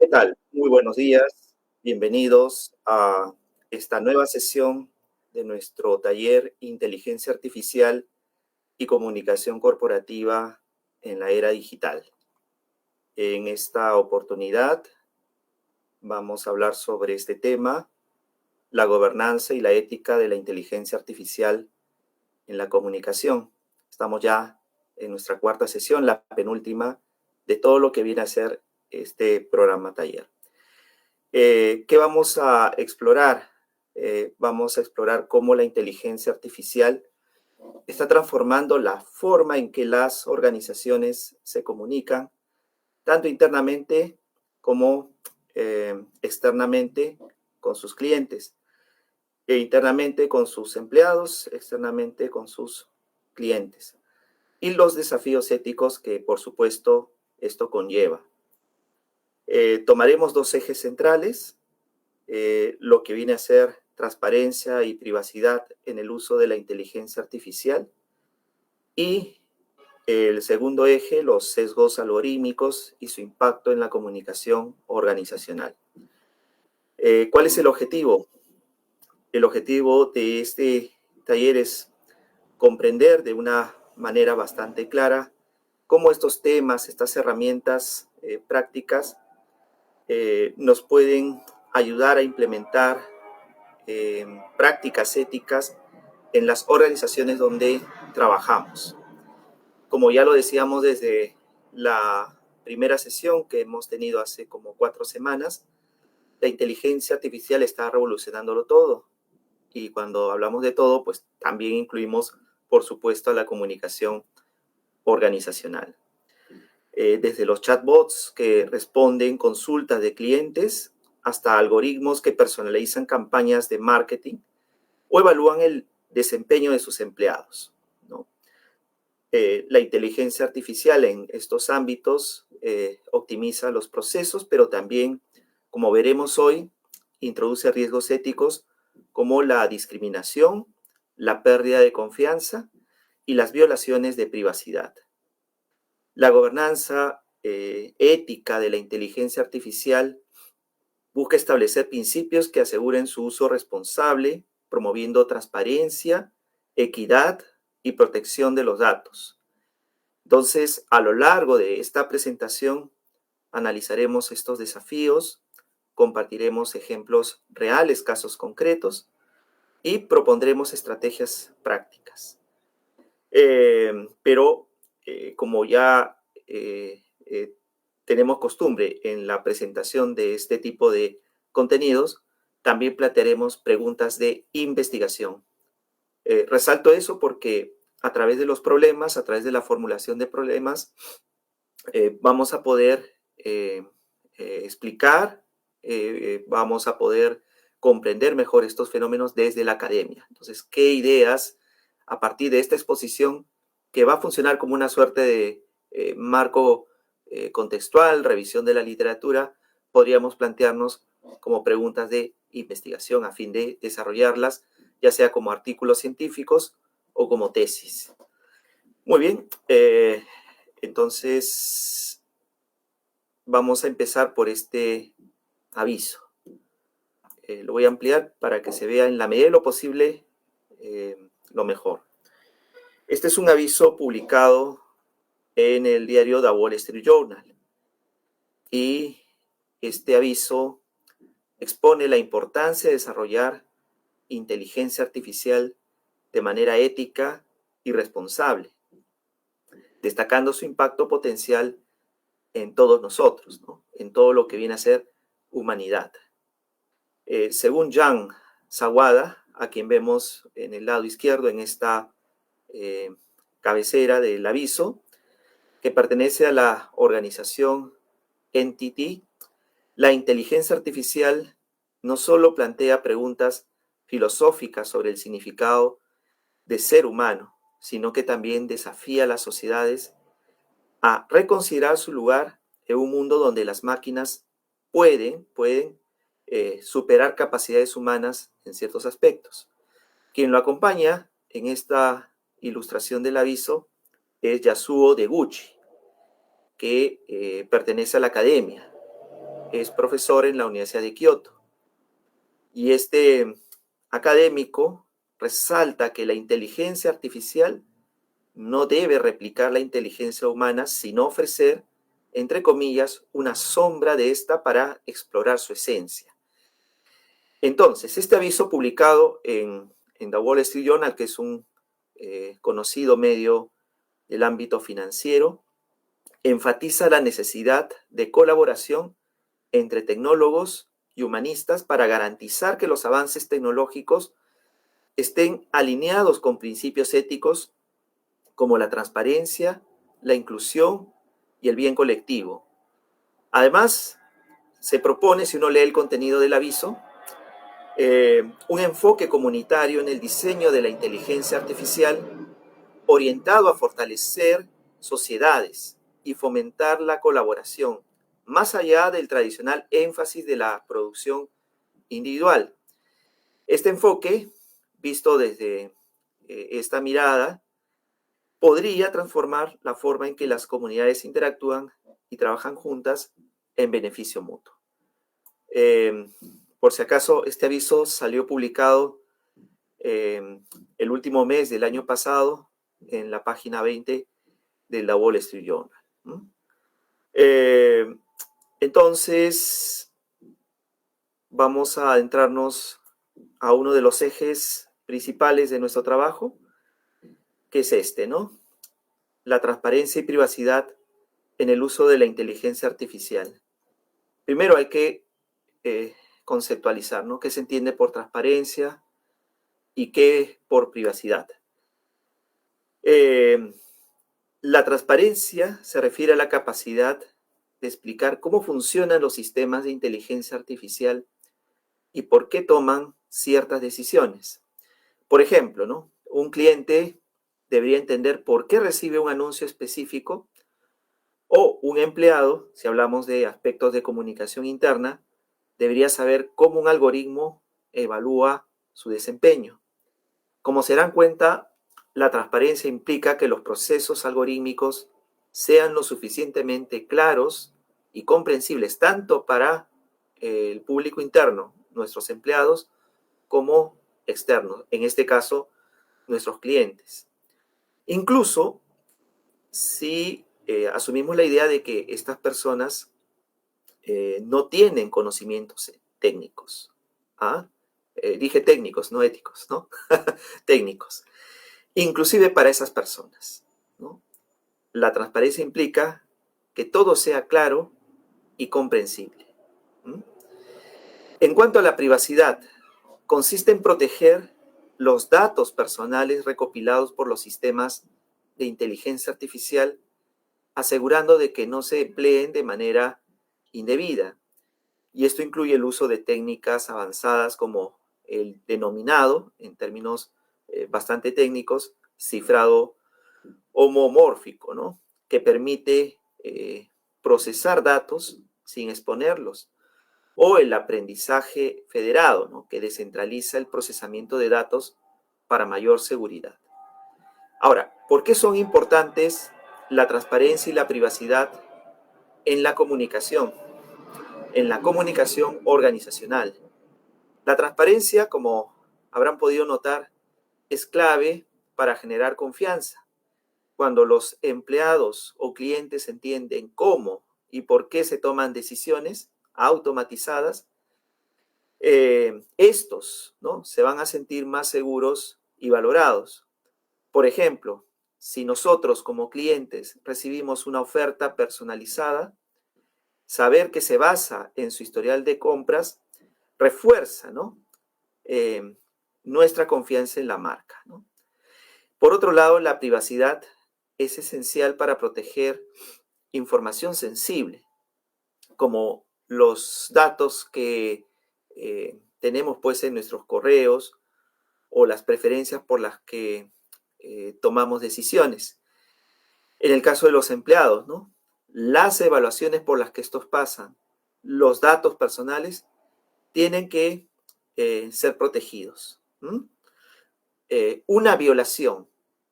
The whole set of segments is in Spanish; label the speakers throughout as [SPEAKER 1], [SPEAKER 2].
[SPEAKER 1] ¿Qué tal? Muy buenos días. Bienvenidos a esta nueva sesión de nuestro taller Inteligencia Artificial y Comunicación Corporativa en la Era Digital. En esta oportunidad vamos a hablar sobre este tema, la gobernanza y la ética de la inteligencia artificial en la comunicación. Estamos ya en nuestra cuarta sesión, la penúltima de todo lo que viene a ser este programa taller. ¿Qué vamos a explorar? Vamos a explorar cómo la inteligencia artificial está transformando la forma en que las organizaciones se comunican, tanto internamente como externamente con sus clientes, e internamente con sus empleados, externamente con sus clientes, y los desafíos éticos que, por supuesto, esto conlleva. Tomaremos dos ejes centrales. Lo que viene a ser transparencia y privacidad en el uso de la inteligencia artificial. Y el segundo eje, los sesgos algorítmicos y su impacto en la comunicación organizacional. ¿Cuál es el objetivo? El objetivo de este taller es comprender de una manera bastante clara cómo estos temas, estas herramientas prácticas nos pueden ayudar a implementar prácticas éticas en las organizaciones donde trabajamos. Como ya lo decíamos desde la primera sesión que hemos tenido hace como 4 semanas, la inteligencia artificial está revolucionándolo todo. Y cuando hablamos de todo, pues también incluimos, por supuesto, a la comunicación organizacional. Desde los chatbots que responden consultas de clientes hasta algoritmos que personalizan campañas de marketing o evalúan el desempeño de sus empleados, ¿no? La inteligencia artificial en estos ámbitos optimiza los procesos, pero también, como veremos hoy, introduce riesgos éticos como la discriminación, la pérdida de confianza y las violaciones de privacidad. La gobernanza ética de la inteligencia artificial busca establecer principios que aseguren su uso responsable, promoviendo transparencia, equidad y protección de los datos. Entonces, a lo largo de esta presentación, analizaremos estos desafíos, compartiremos ejemplos reales, casos concretos y propondremos estrategias prácticas. Pero como ya tenemos costumbre en la presentación de este tipo de contenidos, también plantearemos preguntas de investigación. Resalto eso porque a través de los problemas, a través de la formulación de problemas, vamos a poder explicar, vamos a poder comprender mejor estos fenómenos desde la academia. Entonces, ¿qué ideas a partir de esta exposición que va a funcionar como una suerte de marco contextual, revisión de la literatura, podríamos plantearnos como preguntas de investigación a fin de desarrollarlas, ya sea como artículos científicos o como tesis? Muy bien, entonces vamos a empezar por este aviso. Lo voy a ampliar para que se vea en la medida de lo posible lo mejor. Este es un aviso publicado en el diario The Wall Street Journal y este aviso expone la importancia de desarrollar inteligencia artificial de manera ética y responsable, destacando su impacto potencial en todos nosotros, ¿no? En todo lo que viene a ser humanidad. Según Jan Sawada, a quien vemos en el lado izquierdo en esta cabecera del aviso, que pertenece a la organización NTT, la inteligencia artificial no solo plantea preguntas filosóficas sobre el significado de ser humano, sino que también desafía a las sociedades a reconsiderar su lugar en un mundo donde las máquinas pueden superar capacidades humanas en ciertos aspectos. Quien lo acompaña en esta ilustración del aviso es Yasuo Deguchi, que pertenece a la academia. es profesor en la Universidad de Kioto. Y este académico resalta que la inteligencia artificial no debe replicar la inteligencia humana, sino ofrecer, entre comillas, una sombra de esta para explorar su esencia. Entonces, este aviso publicado en The Wall Street Journal, que es un conocido medio del ámbito financiero, enfatiza la necesidad de colaboración entre tecnólogos y humanistas para garantizar que los avances tecnológicos estén alineados con principios éticos como la transparencia, la inclusión y el bien colectivo. Además, se propone, si uno lee el contenido del aviso, un enfoque comunitario en el diseño de la inteligencia artificial orientado a fortalecer sociedades y fomentar la colaboración, más allá del tradicional énfasis de la producción individual. Este enfoque, visto desde esta mirada, podría transformar la forma en que las comunidades interactúan y trabajan juntas en beneficio mutuo. Por si acaso, este aviso salió publicado el último mes del año pasado en la página 20 de la Wall Street Journal. Entonces, vamos a adentrarnos a uno de los ejes principales de nuestro trabajo, que es este, ¿no? La transparencia y privacidad en el uso de la inteligencia artificial. Primero hay que conceptualizar, ¿no? ¿Qué se entiende por transparencia y qué por privacidad? La transparencia se refiere a la capacidad de explicar cómo funcionan los sistemas de inteligencia artificial y por qué toman ciertas decisiones. Por ejemplo, ¿no? Un cliente debería entender por qué recibe un anuncio específico, o un empleado, si hablamos de aspectos de comunicación interna, debería saber cómo un algoritmo evalúa su desempeño. Como se dan cuenta, la transparencia implica que los procesos algorítmicos sean lo suficientemente claros y comprensibles tanto para el público interno, nuestros empleados, como externos, en este caso, nuestros clientes. Incluso si asumimos la idea de que estas personas no tienen conocimientos técnicos. ¿Ah? Dije técnicos, no éticos, ¿no? Técnicos. Inclusive para esas personas, ¿no? La transparencia implica que todo sea claro y comprensible. ¿Mm? En cuanto a la privacidad, consiste en proteger los datos personales recopilados por los sistemas de inteligencia artificial, asegurando de que no se empleen de manera indebida. Y esto incluye el uso de técnicas avanzadas como el denominado, en términos bastante técnicos, cifrado homomórfico, ¿no? Que permite procesar datos sin exponerlos, o el aprendizaje federado, ¿no? Que descentraliza el procesamiento de datos para mayor seguridad. Ahora, ¿por qué son importantes la transparencia y la privacidad en la comunicación? En la comunicación organizacional. La transparencia, como habrán podido notar, es clave para generar confianza. Cuando los empleados o clientes entienden cómo y por qué se toman decisiones automatizadas, estos, ¿no?, se van a sentir más seguros y valorados. Por ejemplo, si nosotros como clientes recibimos una oferta personalizada, saber que se basa en su historial de compras refuerza, ¿no?, nuestra confianza en la marca, ¿no? Por otro lado, la privacidad es esencial para proteger información sensible, como los datos que tenemos pues en nuestros correos o las preferencias por las que tomamos decisiones. En el caso de los empleados, ¿no?, las evaluaciones por las que estos pasan, los datos personales, tienen que ser protegidos. Una violación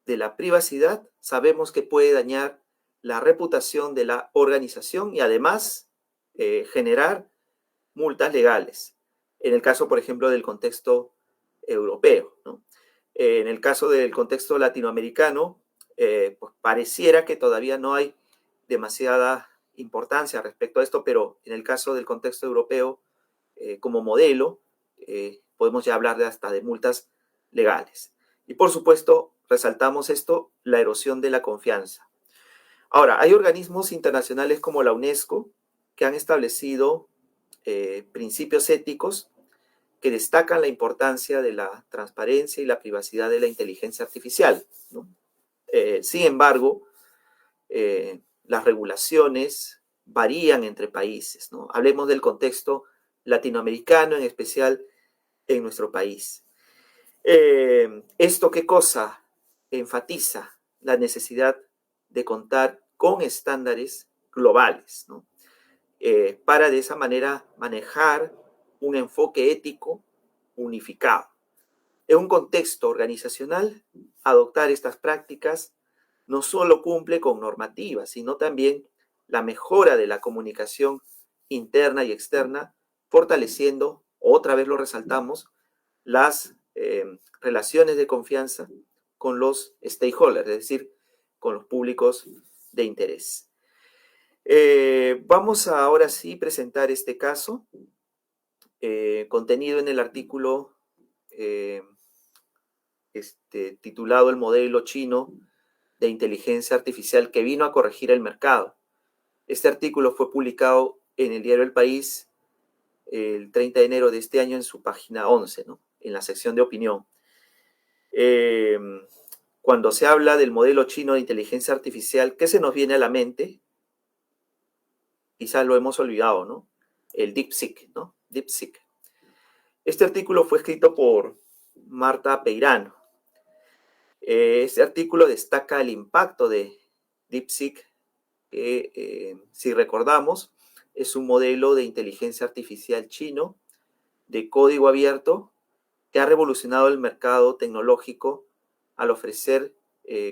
[SPEAKER 1] de la privacidad sabemos que puede dañar la reputación de la organización y además generar multas legales. En el caso, por ejemplo, del contexto europeo, ¿no? En el caso del contexto latinoamericano, pues pareciera que todavía no hay demasiada importancia respecto a esto, pero en el caso del contexto europeo, como modelo, podemos ya hablar hasta de multas legales. Y por supuesto, resaltamos esto, la erosión de la confianza. Ahora, hay organismos internacionales como la UNESCO que han establecido principios éticos que destacan la importancia de la transparencia y la privacidad de la inteligencia artificial, ¿no? Sin embargo, las regulaciones varían entre países, ¿no? Hablemos del contexto latinoamericano, en especial en nuestro país. ¿Esto qué cosa enfatiza? La necesidad de contar con estándares globales, ¿no? Para de esa manera manejar un enfoque ético unificado. En un contexto organizacional, adoptar estas prácticas no solo cumple con normativas, sino también la mejora de la comunicación interna y externa, fortaleciendo, otra vez lo resaltamos, las relaciones de confianza con los stakeholders, es decir, con los públicos de interés. Vamos a ahora sí presentar este caso, contenido en el artículo titulado El modelo chino de inteligencia artificial que vino a corregir el mercado. Este artículo fue publicado en el diario El País el 30 de enero de este año en su página 11, ¿no? En la sección de opinión. Cuando se habla del modelo chino de inteligencia artificial, ¿qué se nos viene a la mente? Quizás lo hemos olvidado, ¿no? El DeepSeek, ¿no? DeepSeek. Este artículo fue escrito por Marta Peirano. Este artículo destaca el impacto de DeepSeek, que si recordamos, es un modelo de inteligencia artificial chino de código abierto que ha revolucionado el mercado tecnológico al ofrecer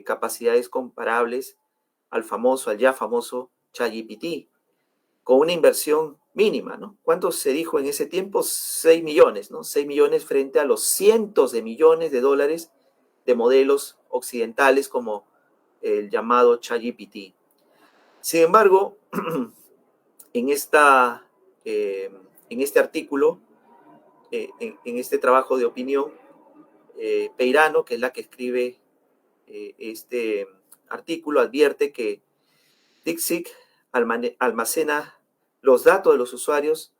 [SPEAKER 1] capacidades comparables al ya famoso ChatGPT, con una inversión mínima, ¿no? ¿Cuánto se dijo en ese tiempo? 6 millones, ¿no? 6 millones frente a los cientos de millones de dólares de modelos occidentales como el llamado ChatGPT. Sin embargo, en este artículo, en este trabajo de opinión, Peirano, que es la que escribe este artículo, advierte que DeepSeek almacena los datos de los usuarios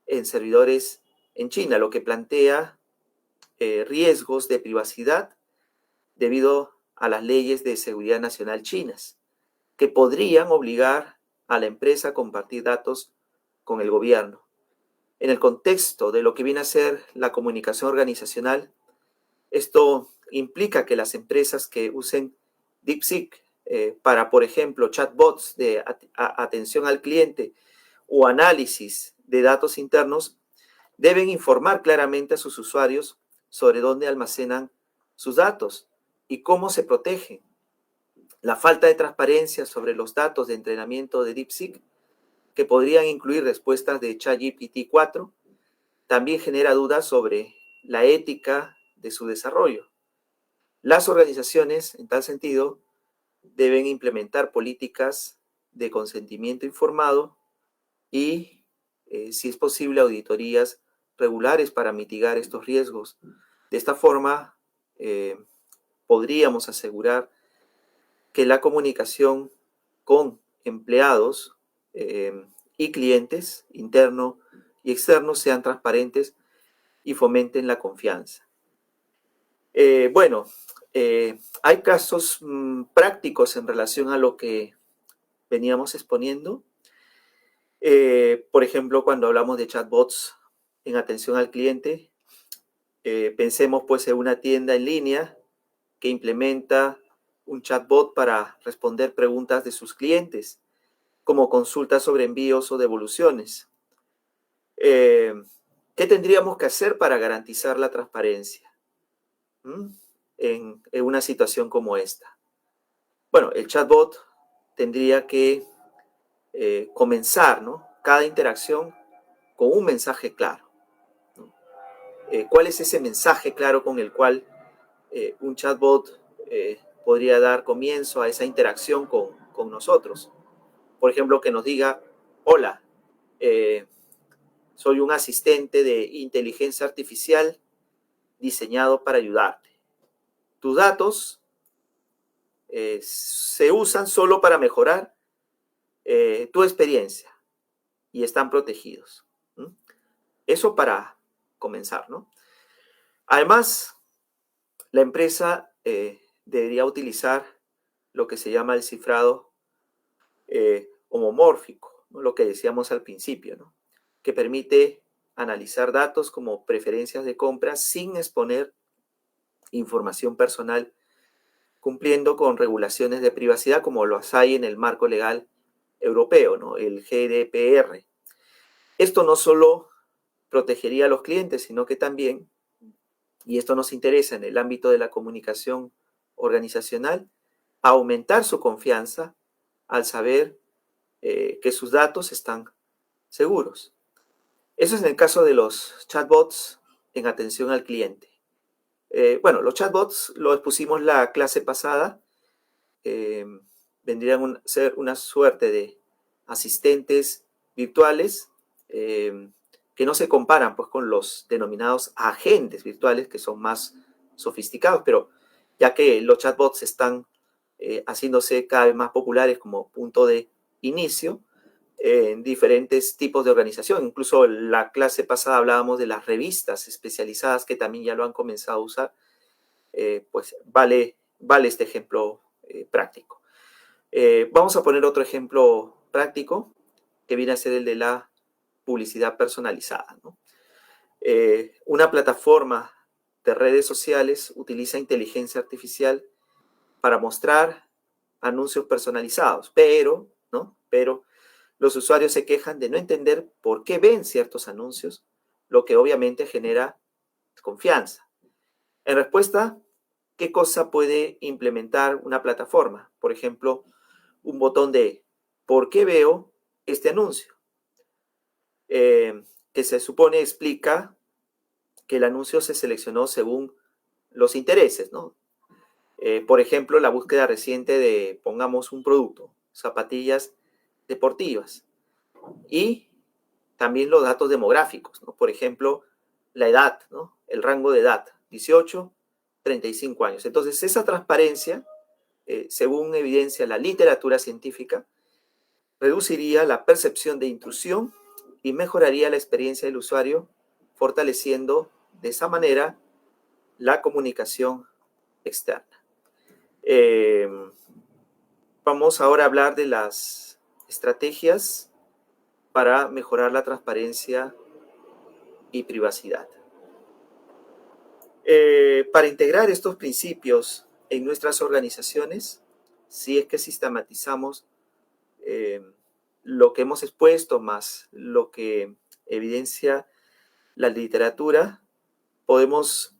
[SPEAKER 1] en servidores en China, lo que plantea riesgos de privacidad debido a las leyes de seguridad nacional chinas, que podrían obligar a la empresa a compartir datos con el gobierno. En el contexto de lo que viene a ser la comunicación organizacional, esto implica que las empresas que usen DeepSeek para, por ejemplo, chatbots de atención al cliente o análisis de datos internos, deben informar claramente a sus usuarios sobre dónde almacenan sus datos y cómo se protegen. La falta de transparencia sobre los datos de entrenamiento de DeepSeek, que podrían incluir respuestas de ChatGPT 4, también genera dudas sobre la ética de su desarrollo. Las organizaciones, en tal sentido, deben implementar políticas de consentimiento informado y, si es posible, auditorías regulares para mitigar estos riesgos. De esta forma, podríamos asegurar que la comunicación con empleados y clientes, interno y externo, sean transparentes y fomenten la confianza. Hay casos prácticos en relación a lo que veníamos exponiendo. Por ejemplo, cuando hablamos de chatbots en atención al cliente, pensemos pues en una tienda en línea que implementa un chatbot para responder preguntas de sus clientes, como consultas sobre envíos o devoluciones. ¿Qué tendríamos que hacer para garantizar la transparencia en una situación como esta? Bueno, el chatbot tendría que comenzar, ¿no?, cada interacción con un mensaje claro, ¿no? ¿Cuál es ese mensaje claro con el cual un chatbot podría dar comienzo a esa interacción con nosotros? Por ejemplo, que nos diga: hola, soy un asistente de inteligencia artificial diseñado para ayudarte. Tus datos se usan solo para mejorar tu experiencia y están protegidos. ¿Mm? Eso para comenzar, ¿no? Además, la empresa debería utilizar lo que se llama el cifrado homomórfico, ¿no? Lo que decíamos al principio, ¿no? Que permite analizar datos como preferencias de compra sin exponer información personal, cumpliendo con regulaciones de privacidad como los hay en el marco legal europeo, ¿no? El GDPR. Esto no solo protegería a los clientes, sino que también, y esto nos interesa en el ámbito de la comunicación organizacional, aumentar su confianza al saber que sus datos están seguros. Eso es en el caso de los chatbots en atención al cliente. Bueno, los chatbots lo expusimos la clase pasada. Eh, vendrían a ser una suerte de asistentes virtuales que no se comparan pues, con los denominados agentes virtuales, que son más sofisticados, pero ya que los chatbots están haciéndose cada vez más populares como punto de inicio en diferentes tipos de organización. Incluso la clase pasada hablábamos de las revistas especializadas que también ya lo han comenzado a usar. Pues vale este ejemplo práctico. Vamos a poner otro ejemplo práctico que viene a ser el de la publicidad personalizada, ¿no? Una plataforma de redes sociales utiliza inteligencia artificial para mostrar anuncios personalizados, pero los usuarios se quejan de no entender por qué ven ciertos anuncios, lo que obviamente genera desconfianza. En respuesta, ¿qué cosa puede implementar una plataforma? Por ejemplo, un botón de ¿por qué veo este anuncio? Que se supone explica que el anuncio se seleccionó según los intereses, ¿no? Por ejemplo, la búsqueda reciente de, pongamos un producto, zapatillas deportivas, y también los datos demográficos, ¿no? Por ejemplo, la edad, ¿no? El rango de edad, 18, 35 años. Entonces, esa transparencia, según evidencia la literatura científica, reduciría la percepción de intrusión y mejoraría la experiencia del usuario, fortaleciendo de esa manera la comunicación externa. Vamos ahora a hablar de las estrategias para mejorar la transparencia y privacidad. Para integrar estos principios en nuestras organizaciones, si es que sistematizamos lo que hemos expuesto más lo que evidencia la literatura, podemos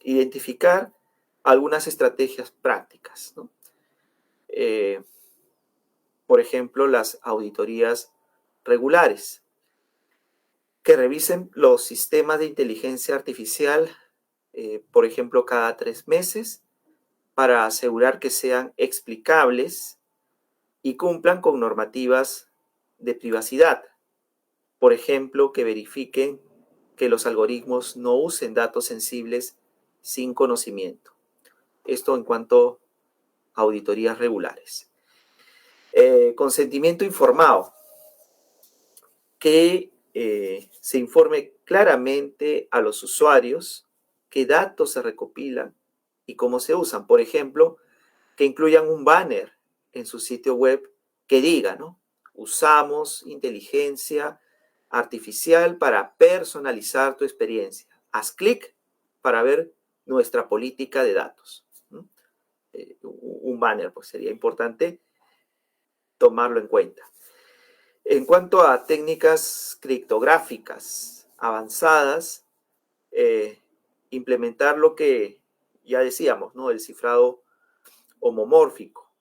[SPEAKER 1] identificar algunas estrategias prácticas, ¿no? Por ejemplo, las auditorías regulares, que revisen los sistemas de inteligencia artificial, por ejemplo, cada 3 meses, para asegurar que sean explicables y cumplan con normativas de privacidad. Por ejemplo, que verifiquen que los algoritmos no usen datos sensibles sin conocimiento. Esto en cuanto a auditorías regulares. Consentimiento informado. Que se informe claramente a los usuarios qué datos se recopilan y cómo se usan. Por ejemplo, que incluyan un banner en su sitio web que diga, ¿no? Usamos inteligencia artificial para personalizar tu experiencia. Haz clic para ver nuestra política de datos. Un banner, pues sería importante tomarlo en cuenta. En cuanto a técnicas criptográficas avanzadas, implementar lo que ya decíamos, ¿no? El cifrado homomórfico,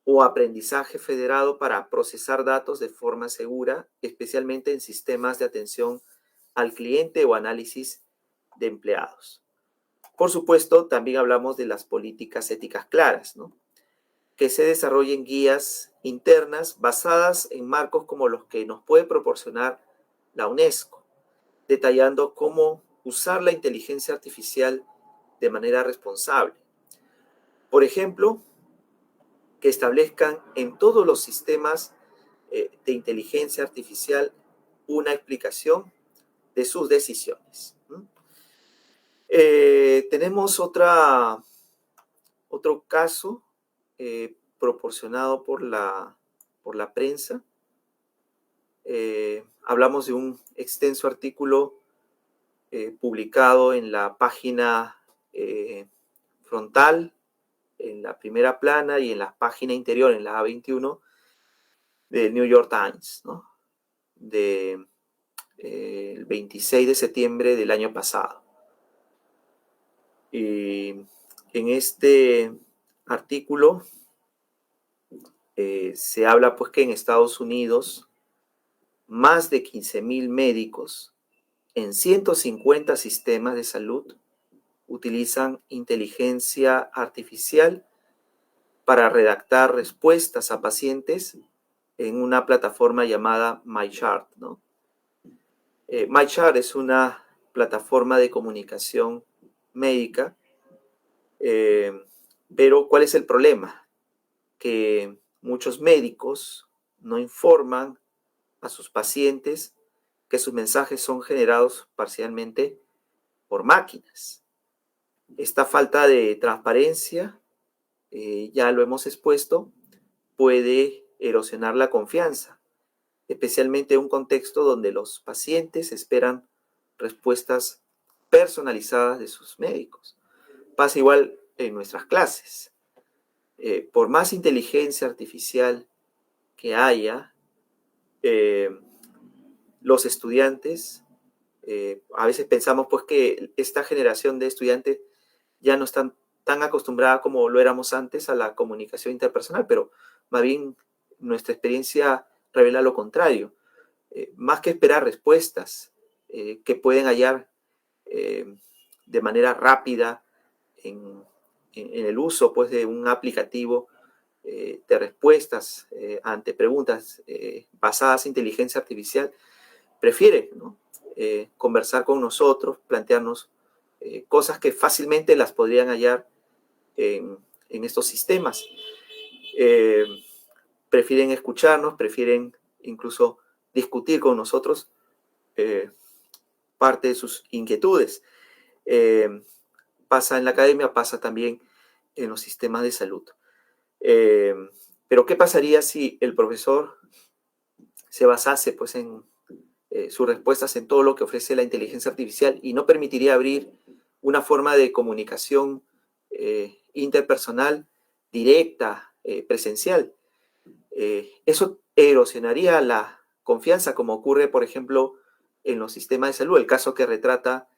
[SPEAKER 1] o aprendizaje federado para procesar datos de forma segura, especialmente en sistemas de atención al cliente o análisis de empleados. Por supuesto, también hablamos de las políticas éticas claras, ¿no? Que se desarrollen guías internas basadas en marcos como los que nos puede proporcionar la UNESCO, detallando cómo usar la inteligencia artificial de manera responsable. Por ejemplo, que establezcan en todos los sistemas de inteligencia artificial una explicación de sus decisiones. Tenemos otro caso proporcionado por la prensa. Hablamos de un extenso artículo publicado en la página frontal, en la primera plana y en la página interior, en la A21, del New York Times, ¿no? El 26 de septiembre del año pasado. Y en este artículo se habla pues que en Estados Unidos más de 15,000 médicos en 150 sistemas de salud utilizan inteligencia artificial para redactar respuestas a pacientes en una plataforma llamada MyChart, ¿no? MyChart es una plataforma de comunicación médica, pero ¿cuál es el problema? Que muchos médicos no informan a sus pacientes que sus mensajes son generados parcialmente por máquinas. Esta falta de transparencia, ya lo hemos expuesto, puede erosionar la confianza, especialmente en un contexto donde los pacientes esperan respuestas personalizadas de sus médicos. Pasa igual en nuestras clases. Por más inteligencia artificial que haya, los estudiantes, a veces pensamos pues que esta generación de estudiantes ya no están tan acostumbrada como lo éramos antes a la comunicación interpersonal, pero más bien nuestra experiencia revela lo contrario. Más que esperar respuestas que pueden hallar de manera rápida en el uso pues, de un aplicativo de respuestas ante preguntas basadas en inteligencia artificial, prefieren, ¿no? Conversar con nosotros, plantearnos cosas que fácilmente las podrían hallar en estos sistemas. Prefieren escucharnos, prefieren incluso discutir con nosotros parte de sus inquietudes. Pasa en la academia, pasa también en los sistemas de salud. Pero ¿qué pasaría si el profesor se basase pues, en sus respuestas en todo lo que ofrece la inteligencia artificial y no permitiría abrir una forma de comunicación interpersonal directa, presencial? Eso erosionaría la confianza, como ocurre, por ejemplo, en los sistemas de salud. El caso que retrata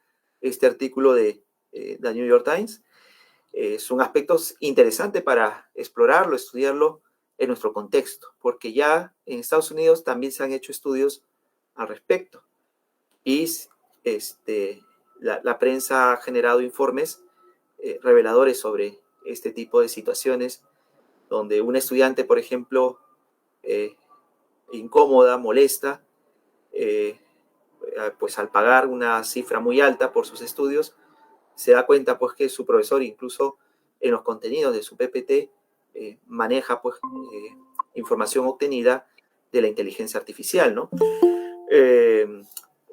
[SPEAKER 1] este artículo de The New York Times es un aspecto interesante para explorarlo, estudiarlo en nuestro contexto, porque ya en Estados Unidos también se han hecho estudios al respecto y la prensa ha generado informes reveladores sobre este tipo de situaciones donde un estudiante, por ejemplo, incómoda, molesta, pues al pagar una cifra muy alta por sus estudios, se da cuenta pues que su profesor incluso en los contenidos de su PPT maneja pues información obtenida de la inteligencia artificial, ¿no?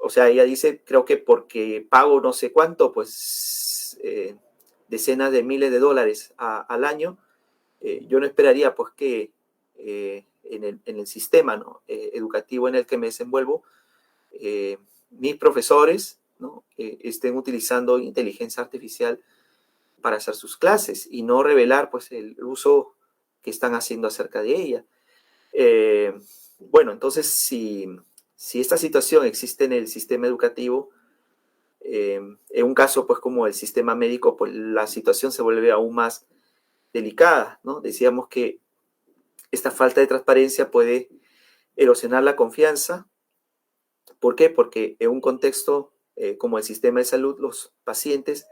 [SPEAKER 1] O sea, ella dice, creo que porque pago no sé cuánto, pues decenas de miles de dólares al año, yo no esperaría pues que en el sistema, ¿no? Educativo en el que me desenvuelvo, mis profesores, ¿no? Estén utilizando inteligencia artificial para hacer sus clases y no revelar pues, el uso que están haciendo acerca de ella. Bueno, entonces si esta situación existe en el sistema educativo, en un caso pues como el sistema médico, pues la situación se vuelve aún más delicada, ¿no? Decíamos que Esta falta de transparencia puede erosionar la confianza. ¿Por qué? Porque en un contexto como el sistema de salud, los pacientes,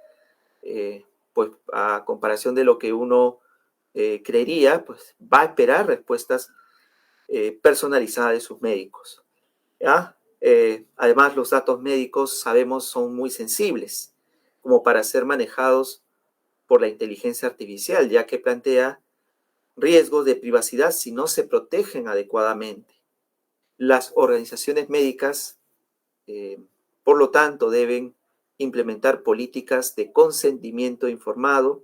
[SPEAKER 1] pues a comparación de lo que uno creería, pues va a esperar respuestas personalizadas de sus médicos. ¿Ya? Además, los datos médicos, sabemos, son muy sensibles como para ser manejados por la inteligencia artificial, ya que plantea riesgos de privacidad si no se protegen adecuadamente. Las organizaciones médicas, por lo tanto, deben implementar políticas de consentimiento informado,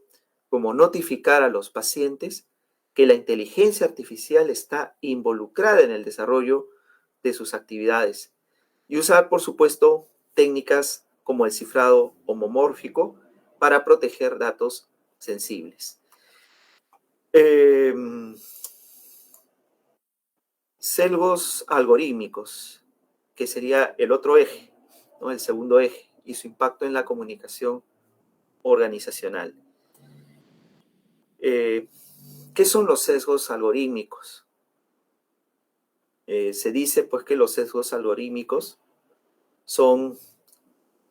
[SPEAKER 1] como notificar a los pacientes que la inteligencia artificial está involucrada en el desarrollo de sus actividades y usar, por supuesto, técnicas como el cifrado homomórfico para proteger datos sensibles. Sesgos algorítmicos, que sería el otro eje, ¿no? El segundo eje, y su impacto en la comunicación organizacional. ¿Qué son los sesgos algorítmicos? Se dice pues que los sesgos algorítmicos son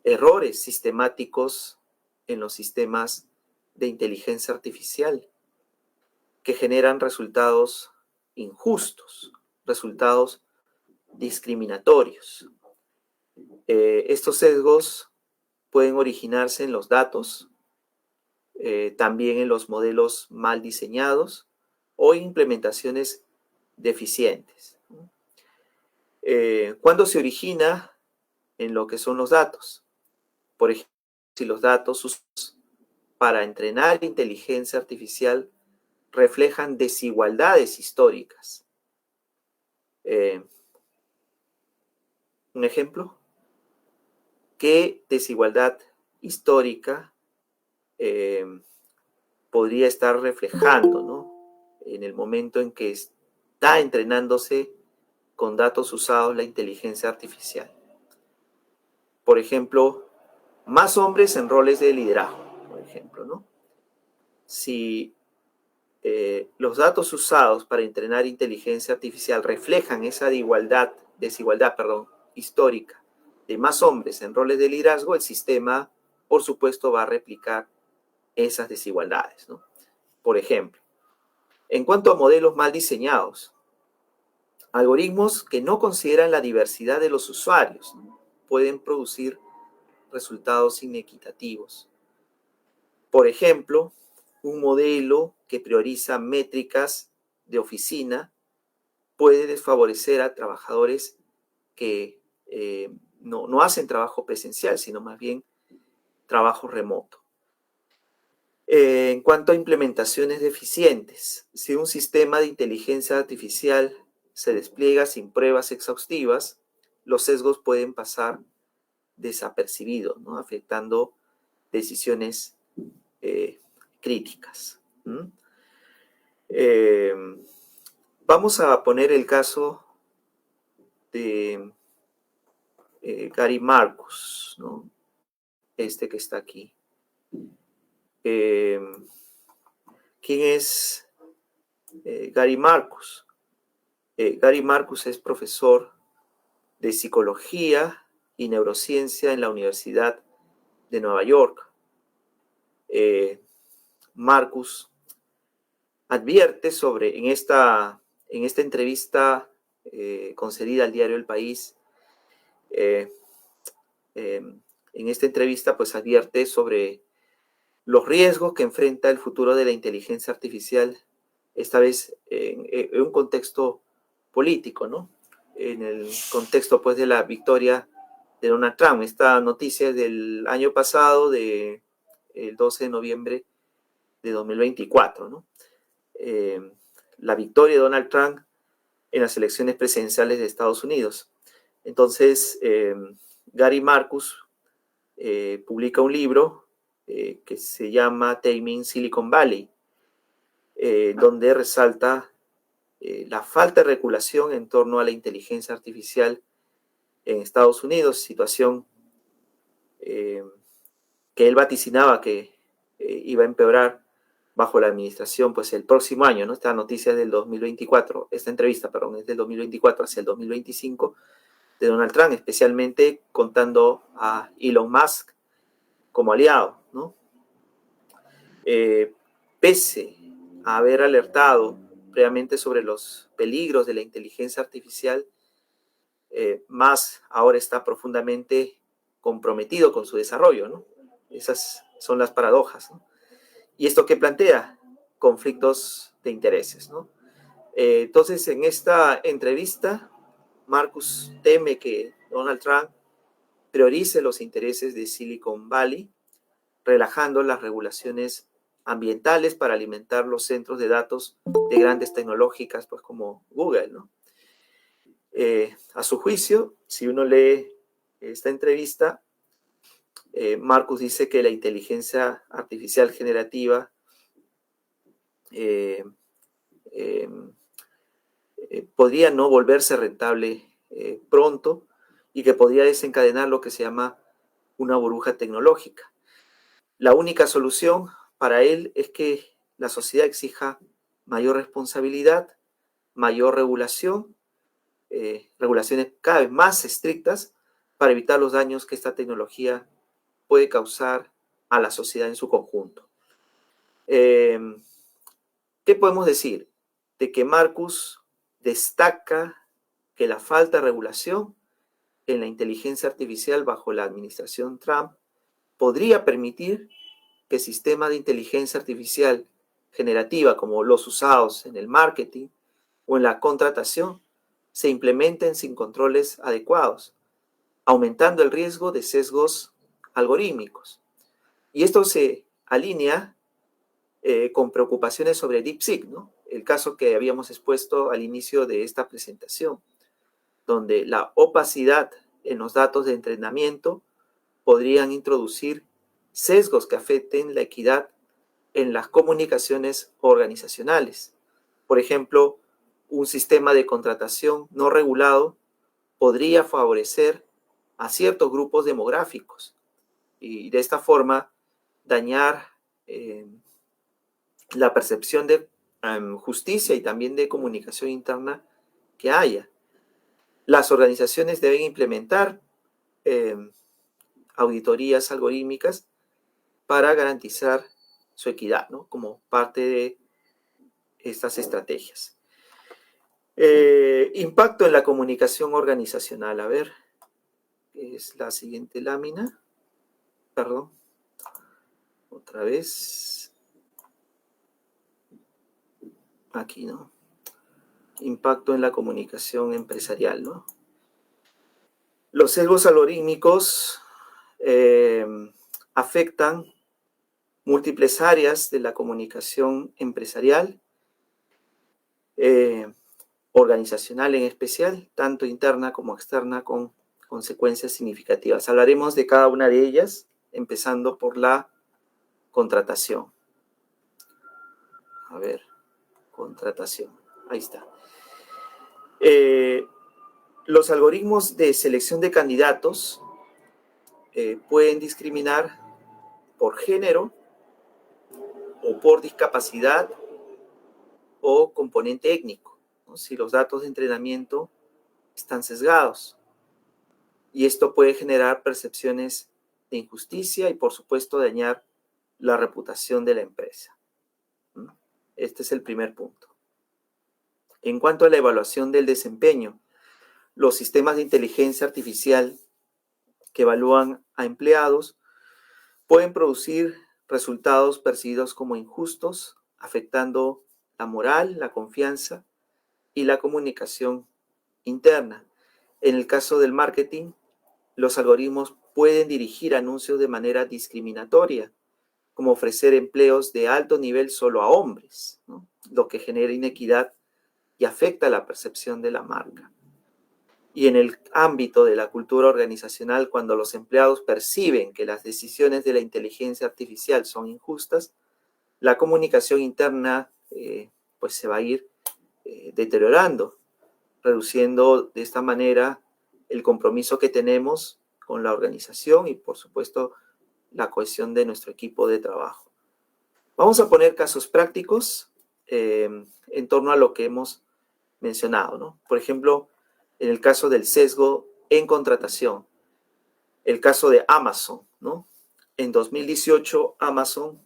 [SPEAKER 1] errores sistemáticos en los sistemas de inteligencia artificial que generan resultados injustos, resultados discriminatorios. Estos sesgos pueden originarse en los datos, también en los modelos mal diseñados o implementaciones deficientes. ¿Cuándo se origina? En lo que son los datos. Por ejemplo, si los datos usados para entrenar inteligencia artificial reflejan desigualdades históricas. Un ejemplo, ¿qué desigualdad histórica podría estar reflejando, ¿no? En el momento en que está entrenándose con datos usados la inteligencia artificial? Por ejemplo, más hombres en roles de liderazgo, por ejemplo, ¿no? Si los datos usados para entrenar inteligencia artificial reflejan esa desigualdad histórica de más hombres en roles de liderazgo, el sistema, por supuesto, va a replicar esas desigualdades, ¿no? Por ejemplo, en cuanto a modelos mal diseñados, algoritmos que no consideran la diversidad de los usuarios, ¿no? Pueden producir resultados inequitativos. Por ejemplo, un modelo que prioriza métricas de oficina puede desfavorecer a trabajadores que no hacen trabajo presencial, sino más bien trabajo remoto. En cuanto a implementaciones deficientes, si un sistema de inteligencia artificial se despliega sin pruebas exhaustivas, los sesgos pueden pasar desapercibidos, ¿no? Afectando decisiones críticas. Vamos a poner el caso de Gary Marcus, ¿no? Este que está aquí. ¿Quién es Gary Marcus? Gary Marcus es profesor de psicología y neurociencia en la Universidad de Nueva York. Marcus advierte en esta entrevista concedida al diario El País, en esta entrevista pues advierte sobre los riesgos que enfrenta el futuro de la inteligencia artificial, esta vez en un contexto político, ¿no? En el contexto pues de la victoria de Donald Trump. Esta noticia es del año pasado, el 12 de noviembre de 2024, ¿no? La victoria de Donald Trump en las elecciones presidenciales de Estados Unidos. Entonces, Gary Marcus publica un libro que se llama Taming Silicon Valley, donde resalta la falta de regulación en torno a la inteligencia artificial en Estados Unidos, situación que él vaticinaba que iba a empeorar bajo la administración, pues el próximo año, ¿no? Esta noticia es del 2024, esta entrevista, perdón, es del 2024 hacia el 2025 de Donald Trump, especialmente contando a Elon Musk como aliado, ¿no? Pese a haber alertado previamente sobre los peligros de la inteligencia artificial, Musk ahora está profundamente comprometido con su desarrollo, ¿no? Esas son las paradojas, ¿no? ¿Y esto qué plantea? Conflictos de intereses, ¿no? Entonces, en esta entrevista, Marcus teme que Donald Trump priorice los intereses de Silicon Valley, relajando las regulaciones ambientales para alimentar los centros de datos de grandes tecnológicas, pues como Google, ¿no? A su juicio, si uno lee esta entrevista, Marcus dice que la inteligencia artificial generativa podría no volverse rentable pronto y que podría desencadenar lo que se llama una burbuja tecnológica. La única solución para él es que la sociedad exija mayor responsabilidad, mayor regulación, regulaciones cada vez más estrictas para evitar los daños que esta tecnología puede causar a la sociedad en su conjunto. ¿Qué podemos decir? De que Marcus destaca que la falta de regulación en la inteligencia artificial bajo la administración Trump podría permitir que sistemas de inteligencia artificial generativa como los usados en el marketing o en la contratación se implementen sin controles adecuados, aumentando el riesgo de sesgos algorítmicos. Y esto se alinea con preocupaciones sobre DeepSeek, ¿no? El caso que habíamos expuesto al inicio de esta presentación, donde la opacidad en los datos de entrenamiento podrían introducir sesgos que afecten la equidad en las comunicaciones organizacionales. Por ejemplo, un sistema de contratación no regulado podría favorecer a ciertos grupos demográficos y de esta forma dañar la percepción de justicia y también de comunicación interna que haya. Las organizaciones deben implementar auditorías algorítmicas para garantizar su equidad, ¿no? Como parte de estas estrategias. Impacto en la comunicación organizacional. A ver, es la siguiente lámina. Perdón. Otra vez. Aquí, ¿no? Impacto en la comunicación empresarial, ¿no? Los sesgos algorítmicos afectan múltiples áreas de la comunicación empresarial, organizacional en especial, tanto interna como externa, con consecuencias significativas. Hablaremos de cada una de ellas, empezando por la contratación. A ver, contratación. Ahí está. Los algoritmos de selección de candidatos pueden discriminar por género o por discapacidad o componente étnico, ¿no? Si los datos de entrenamiento están sesgados. Y esto puede generar percepciones de injusticia y, por supuesto, dañar la reputación de la empresa. Este es el primer punto. En cuanto a la evaluación del desempeño, los sistemas de inteligencia artificial que evalúan a empleados pueden producir resultados percibidos como injustos, afectando la moral, la confianza y la comunicación interna. En el caso del marketing, los algoritmos pueden dirigir anuncios de manera discriminatoria, como ofrecer empleos de alto nivel solo a hombres, ¿no? Lo que genera inequidad y afecta la percepción de la marca. Y en el ámbito de la cultura organizacional, cuando los empleados perciben que las decisiones de la inteligencia artificial son injustas, la comunicación interna pues se va a ir deteriorando, reduciendo de esta manera el compromiso que tenemos con la organización y, por supuesto, la cohesión de nuestro equipo de trabajo. Vamos a poner casos prácticos en torno a lo que hemos mencionado, ¿no? Por ejemplo, en el caso del sesgo en contratación, el caso de Amazon, ¿no? En 2018, Amazon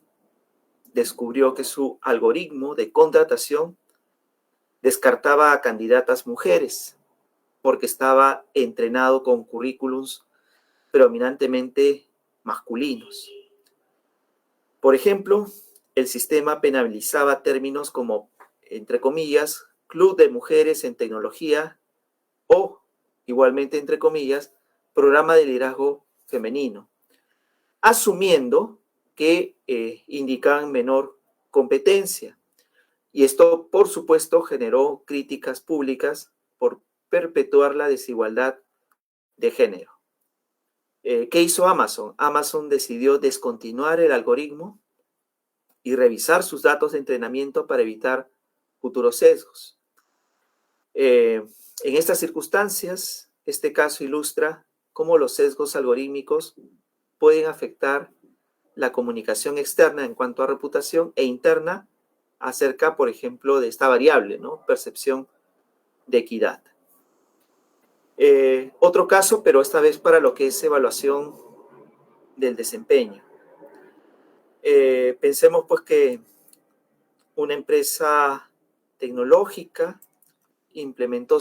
[SPEAKER 1] descubrió que su algoritmo de contratación descartaba a candidatas mujeres porque estaba entrenado con currículums predominantemente masculinos. Por ejemplo, el sistema penalizaba términos como, entre comillas, club de mujeres en tecnología o, igualmente, entre comillas, programa de liderazgo femenino, asumiendo que indicaban menor competencia. Y esto, por supuesto, generó críticas públicas por perpetuar la desigualdad de género. ¿Qué hizo Amazon? Amazon decidió descontinuar el algoritmo y revisar sus datos de entrenamiento para evitar futuros sesgos. En estas circunstancias, este caso ilustra cómo los sesgos algorítmicos pueden afectar la comunicación externa en cuanto a reputación e interna acerca, por ejemplo, de esta variable, ¿no? Percepción de equidad. Otro caso, pero esta vez para lo que es evaluación del desempeño. Pensemos pues que una empresa tecnológica implementó un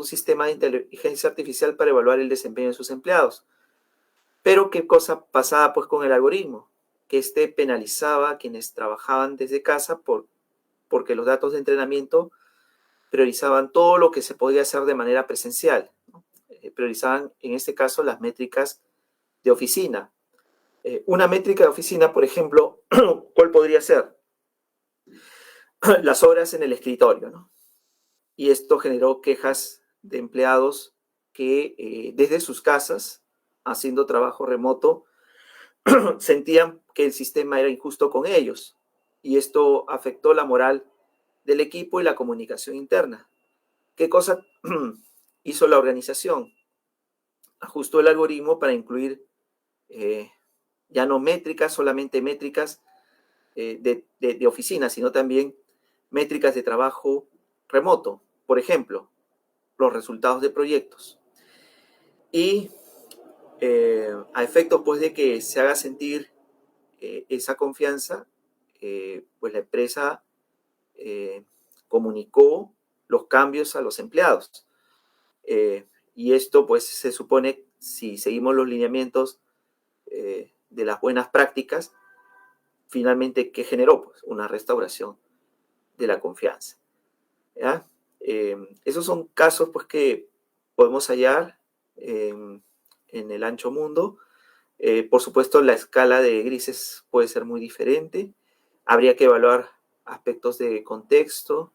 [SPEAKER 1] sistema de inteligencia artificial para evaluar el desempeño de sus empleados. Pero ¿qué cosa pasaba pues con el algoritmo? Que penalizaba a quienes trabajaban desde casa porque los datos de entrenamiento priorizaban todo lo que se podía hacer de manera presencial, ¿no? Priorizaban en este caso las métricas de oficina. Una métrica de oficina, por ejemplo, ¿cuál podría ser? Las horas en el escritorio, ¿no? Y esto generó quejas de empleados que desde sus casas, haciendo trabajo remoto, sentían que el sistema era injusto con ellos. Y esto afectó la moral del equipo y la comunicación interna. ¿Qué cosa hizo la organización? Ajustó el algoritmo para incluir ya no métricas, solamente métricas de oficina, sino también métricas de trabajo remoto. Por ejemplo, los resultados de proyectos. Y a efecto pues de que se haga sentir esa confianza, pues la empresa comunicó los cambios a los empleados. Y esto pues se supone, si seguimos los lineamientos de las buenas prácticas, finalmente, ¿qué generó? Pues una restauración de la confianza. ¿Ya? Esos son casos pues que podemos hallar en el ancho mundo. Por supuesto, la escala de grises puede ser muy diferente. Habría que evaluar aspectos de contexto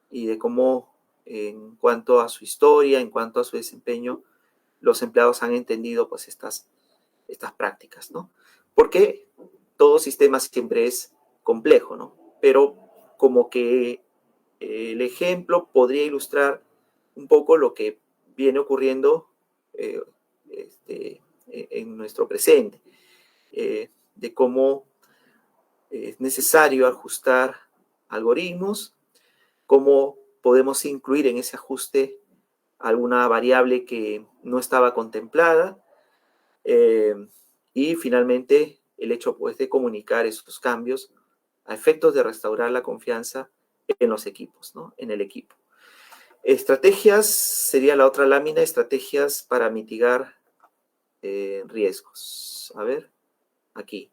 [SPEAKER 1] y de cómo, en cuanto a su historia, en cuanto a su desempeño, los empleados han entendido pues estas prácticas, ¿no? Porque todo sistema siempre es complejo, ¿no? Pero como que el ejemplo podría ilustrar un poco lo que viene ocurriendo en nuestro presente, de cómo es necesario ajustar algoritmos, cómo podemos incluir en ese ajuste alguna variable que no estaba contemplada, y finalmente el hecho pues, de comunicar esos cambios a efectos de restaurar la confianza en los equipos, ¿no? En el equipo. Estrategias sería la otra lámina, estrategias para mitigar riesgos. A ver, aquí.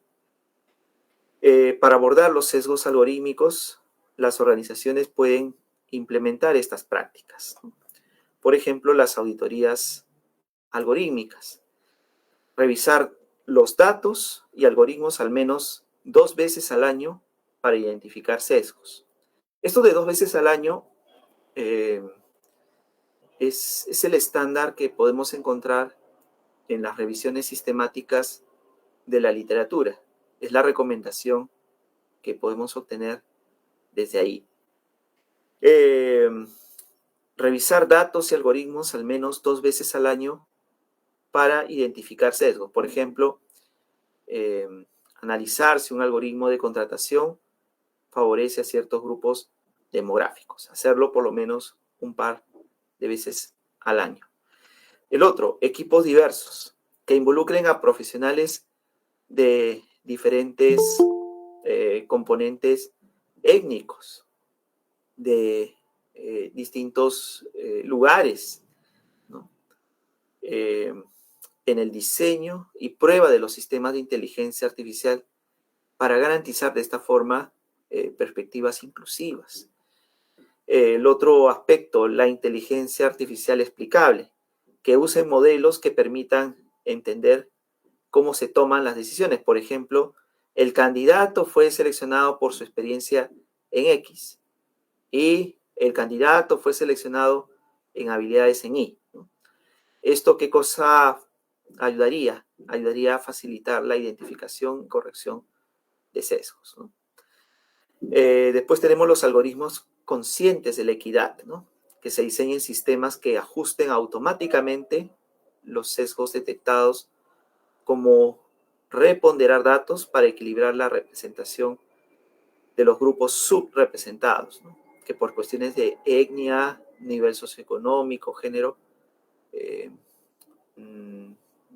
[SPEAKER 1] Para abordar los sesgos algorítmicos, las organizaciones pueden implementar estas prácticas, ¿no? Por ejemplo, las auditorías algorítmicas. Revisar los datos y algoritmos al menos 2 veces al año para identificar sesgos. Esto de 2 veces al año es el estándar que podemos encontrar en las revisiones sistemáticas de la literatura. Es la recomendación que podemos obtener desde ahí. Revisar datos y algoritmos al menos 2 veces al año para identificar sesgos. Por ejemplo, analizar si un algoritmo de contratación favorece a ciertos grupos demográficos. Hacerlo por lo menos un par de veces al año. El otro, equipos diversos, que involucren a profesionales de diferentes componentes étnicos, de distintos lugares, ¿no? En el diseño y prueba de los sistemas de inteligencia artificial para garantizar de esta forma perspectivas inclusivas. El otro aspecto, la inteligencia artificial explicable, que usen modelos que permitan entender cómo se toman las decisiones. Por ejemplo, el candidato fue seleccionado por su experiencia en X y el candidato fue seleccionado en habilidades en Y, ¿no? ¿Esto qué cosa ayudaría? Ayudaría a facilitar la identificación y corrección de sesgos, ¿no? Después tenemos los algoritmos conscientes de la equidad, ¿no? Que se diseñen sistemas que ajusten automáticamente los sesgos detectados, como reponderar datos para equilibrar la representación de los grupos subrepresentados, ¿no? Que por cuestiones de etnia, nivel socioeconómico, género,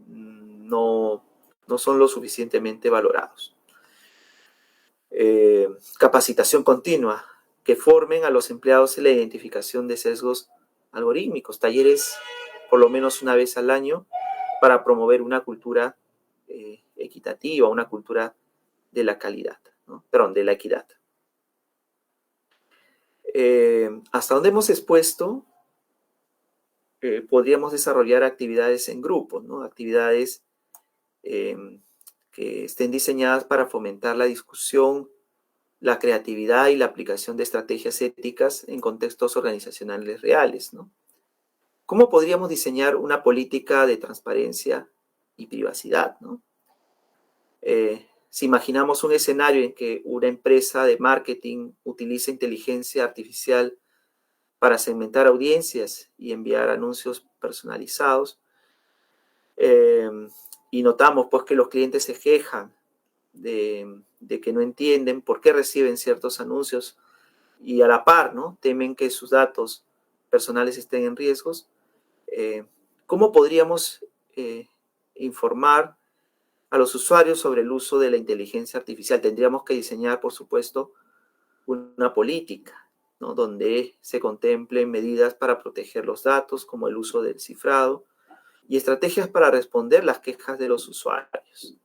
[SPEAKER 1] no son lo suficientemente valorados. Capacitación continua, que formen a los empleados en la identificación de sesgos algorítmicos, talleres por lo menos una vez al año para promover una cultura equitativa, una cultura de la calidad, ¿no? Perdón, de la equidad. Hasta donde hemos expuesto, podríamos desarrollar actividades en grupos, ¿no? Actividades que estén diseñadas para fomentar la discusión, la creatividad y la aplicación de estrategias éticas en contextos organizacionales reales, ¿no? ¿Cómo podríamos diseñar una política de transparencia y privacidad, ¿no? Si imaginamos un escenario en que una empresa de marketing utiliza inteligencia artificial para segmentar audiencias y enviar anuncios personalizados, y notamos pues que los clientes se quejan de que no entienden por qué reciben ciertos anuncios y a la par, ¿no?, temen que sus datos personales estén en riesgos, ¿cómo podríamos informar a los usuarios sobre el uso de la inteligencia artificial? Tendríamos que diseñar, por supuesto, una política, ¿no?, donde se contemplen medidas para proteger los datos, como el uso del cifrado, y estrategias para responder las quejas de los usuarios.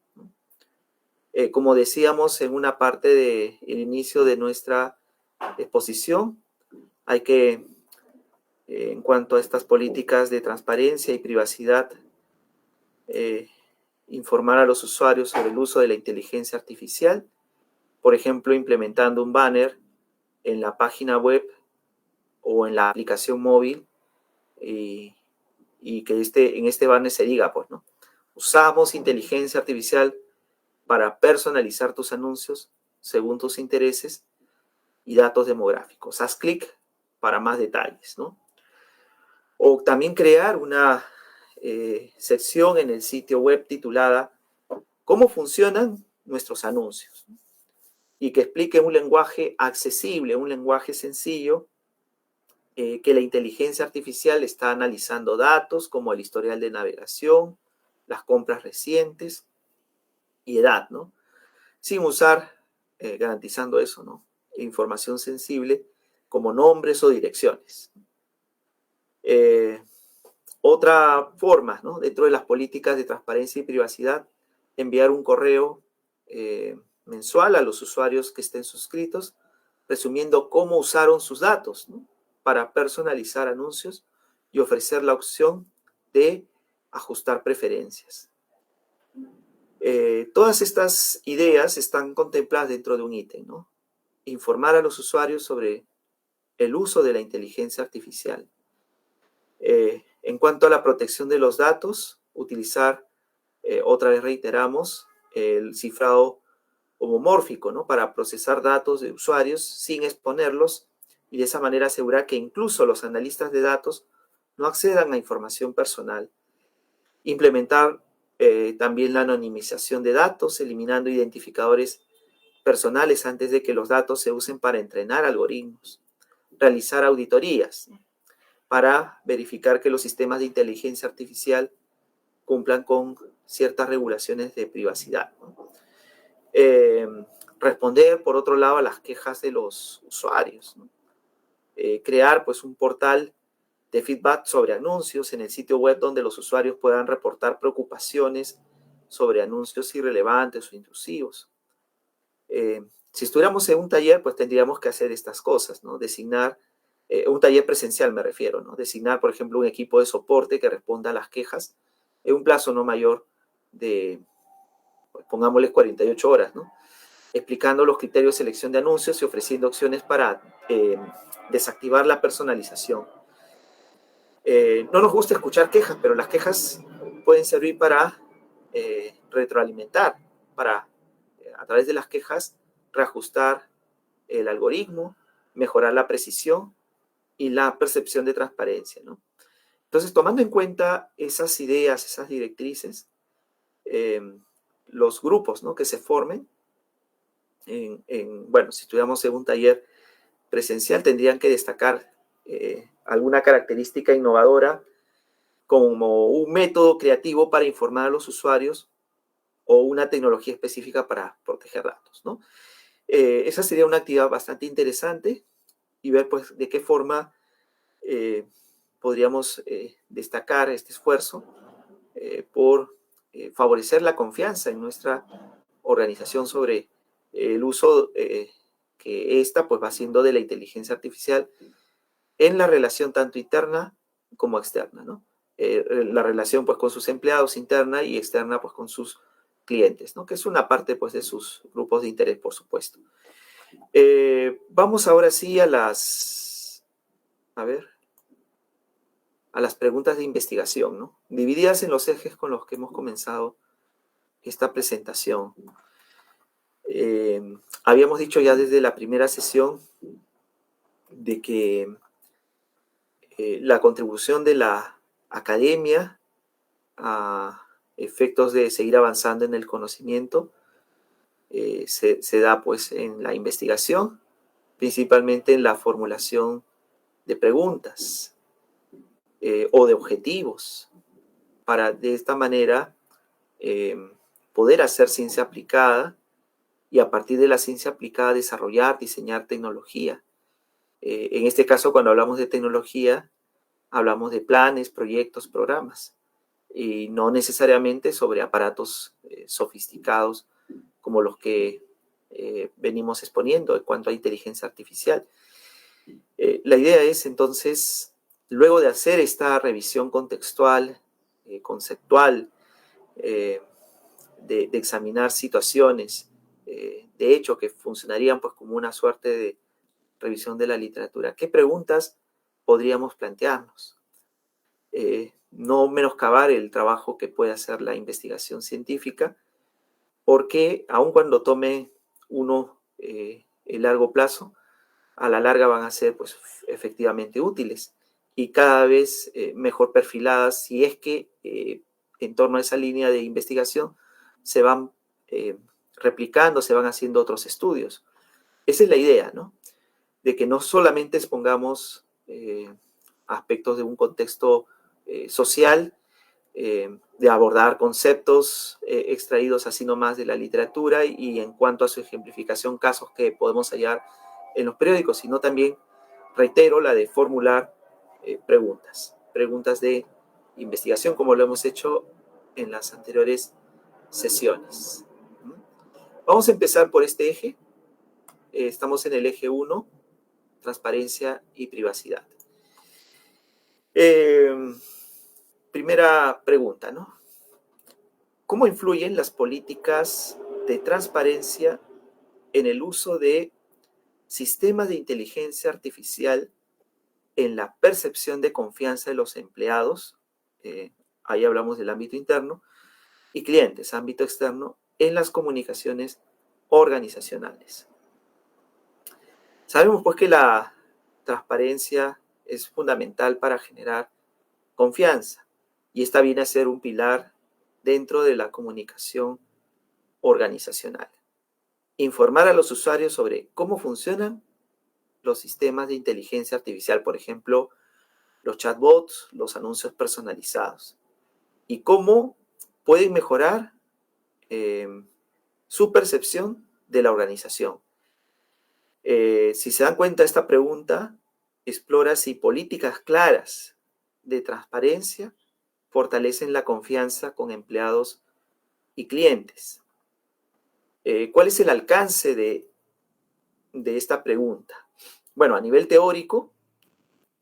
[SPEAKER 1] Como decíamos en una parte del inicio de nuestra exposición, hay que, en cuanto a estas políticas de transparencia y privacidad, informar a los usuarios sobre el uso de la inteligencia artificial, por ejemplo, implementando un banner en la página web o en la aplicación móvil, y que en este banner se diga, pues, ¿no?, usamos inteligencia artificial para personalizar tus anuncios según tus intereses y datos demográficos. Haz clic para más detalles, ¿no? O también crear una sección en el sitio web titulada ¿Cómo funcionan nuestros anuncios?, y que explique un lenguaje accesible, un lenguaje sencillo, que la inteligencia artificial está analizando datos como el historial de navegación, las compras recientes y edad, ¿no?, sin usar, garantizando eso, ¿no?, información sensible como nombres o direcciones. Otra forma, ¿no?, dentro de las políticas de transparencia y privacidad, enviar un correo mensual a los usuarios que estén suscritos, resumiendo cómo usaron sus datos, ¿no?, para personalizar anuncios y ofrecer la opción de ajustar preferencias. Todas estas ideas están contempladas dentro de un ítem, ¿no? Informar a los usuarios sobre el uso de la inteligencia artificial. En cuanto a la protección de los datos, utilizar, otra vez reiteramos, el cifrado homomórfico, ¿no?, para procesar datos de usuarios sin exponerlos, y de esa manera asegurar que incluso los analistas de datos no accedan a información personal. Implementar También la anonimización de datos, eliminando identificadores personales antes de que los datos se usen para entrenar algoritmos. Realizar auditorías para verificar que los sistemas de inteligencia artificial cumplan con ciertas regulaciones de privacidad, ¿no? Responder, por otro lado, a las quejas de los usuarios, ¿no? Crear pues un portal de feedback sobre anuncios en el sitio web donde los usuarios puedan reportar preocupaciones sobre anuncios irrelevantes o intrusivos. Si estuviéramos en un taller, pues tendríamos que hacer estas cosas, ¿no? Designar, un taller presencial me refiero, ¿no? Designar, por ejemplo, un equipo de soporte que responda a las quejas en un plazo no mayor de, pues, pongámosles 48 horas, ¿no? Explicando los criterios de selección de anuncios y ofreciendo opciones para desactivar la personalización. No nos gusta escuchar quejas, pero las quejas pueden servir para retroalimentar, para a través de las quejas reajustar el algoritmo, mejorar la precisión y la percepción de transparencia, ¿no? Entonces, tomando en cuenta esas ideas, esas directrices, los grupos, ¿no?, que se formen, bueno, si estuviéramos en un taller presencial, tendrían que destacar alguna característica innovadora como un método creativo para informar a los usuarios o una tecnología específica para proteger datos, ¿no? Esa sería una actividad bastante interesante y ver pues de qué forma podríamos destacar este esfuerzo por favorecer la confianza en nuestra organización sobre el uso que esta pues va haciendo de la inteligencia artificial en la relación tanto interna como externa, ¿no? La relación pues con sus empleados interna y externa pues con sus clientes, ¿no? Que es una parte pues de sus grupos de interés, por supuesto. Vamos ahora sí a las preguntas de investigación, ¿no? Divididas en los ejes con los que hemos comenzado esta presentación. Habíamos dicho ya desde la primera sesión de que la contribución de la academia a efectos de seguir avanzando en el conocimiento se da pues en la investigación, principalmente en la formulación de preguntas o de objetivos, para de esta manera poder hacer ciencia aplicada y a partir de la ciencia aplicada desarrollar, diseñar tecnología. En este caso, cuando hablamos de tecnología, hablamos de planes, proyectos, programas, y no necesariamente sobre aparatos sofisticados como los que venimos exponiendo en cuanto a inteligencia artificial. La idea es entonces, luego de hacer esta revisión contextual, conceptual, de examinar situaciones, de hecho, que funcionarían pues como una suerte de revisión de la literatura, ¿qué preguntas podríamos plantearnos? No menoscabar el trabajo que puede hacer la investigación científica, porque aun cuando tome uno el largo plazo, a la larga van a ser pues efectivamente útiles y cada vez mejor perfiladas si es que en torno a esa línea de investigación se van replicando, se van haciendo otros estudios. Esa es la idea, ¿no? De que no solamente expongamos aspectos de un contexto social, de abordar conceptos extraídos así nomás de la literatura y en cuanto a su ejemplificación, casos que podemos hallar en los periódicos, sino también, reitero, la de formular preguntas de investigación, como lo hemos hecho en las anteriores sesiones. Vamos a empezar por este eje. Estamos en el eje 1, transparencia y privacidad. Primera pregunta, ¿no? ¿Cómo influyen las políticas de transparencia en el uso de sistemas de inteligencia artificial en la percepción de confianza de los empleados? Ahí hablamos del ámbito interno, y clientes, ámbito externo, en las comunicaciones organizacionales. Sabemos pues que la transparencia es fundamental para generar confianza y esta viene a ser un pilar dentro de la comunicación organizacional. Informar a los usuarios sobre cómo funcionan los sistemas de inteligencia artificial, por ejemplo, los chatbots, los anuncios personalizados, y cómo pueden mejorar su percepción de la organización. Si se dan cuenta, esta pregunta explora si políticas claras de transparencia fortalecen la confianza con empleados y clientes. ¿Cuál es el alcance de esta pregunta? Bueno, a nivel teórico,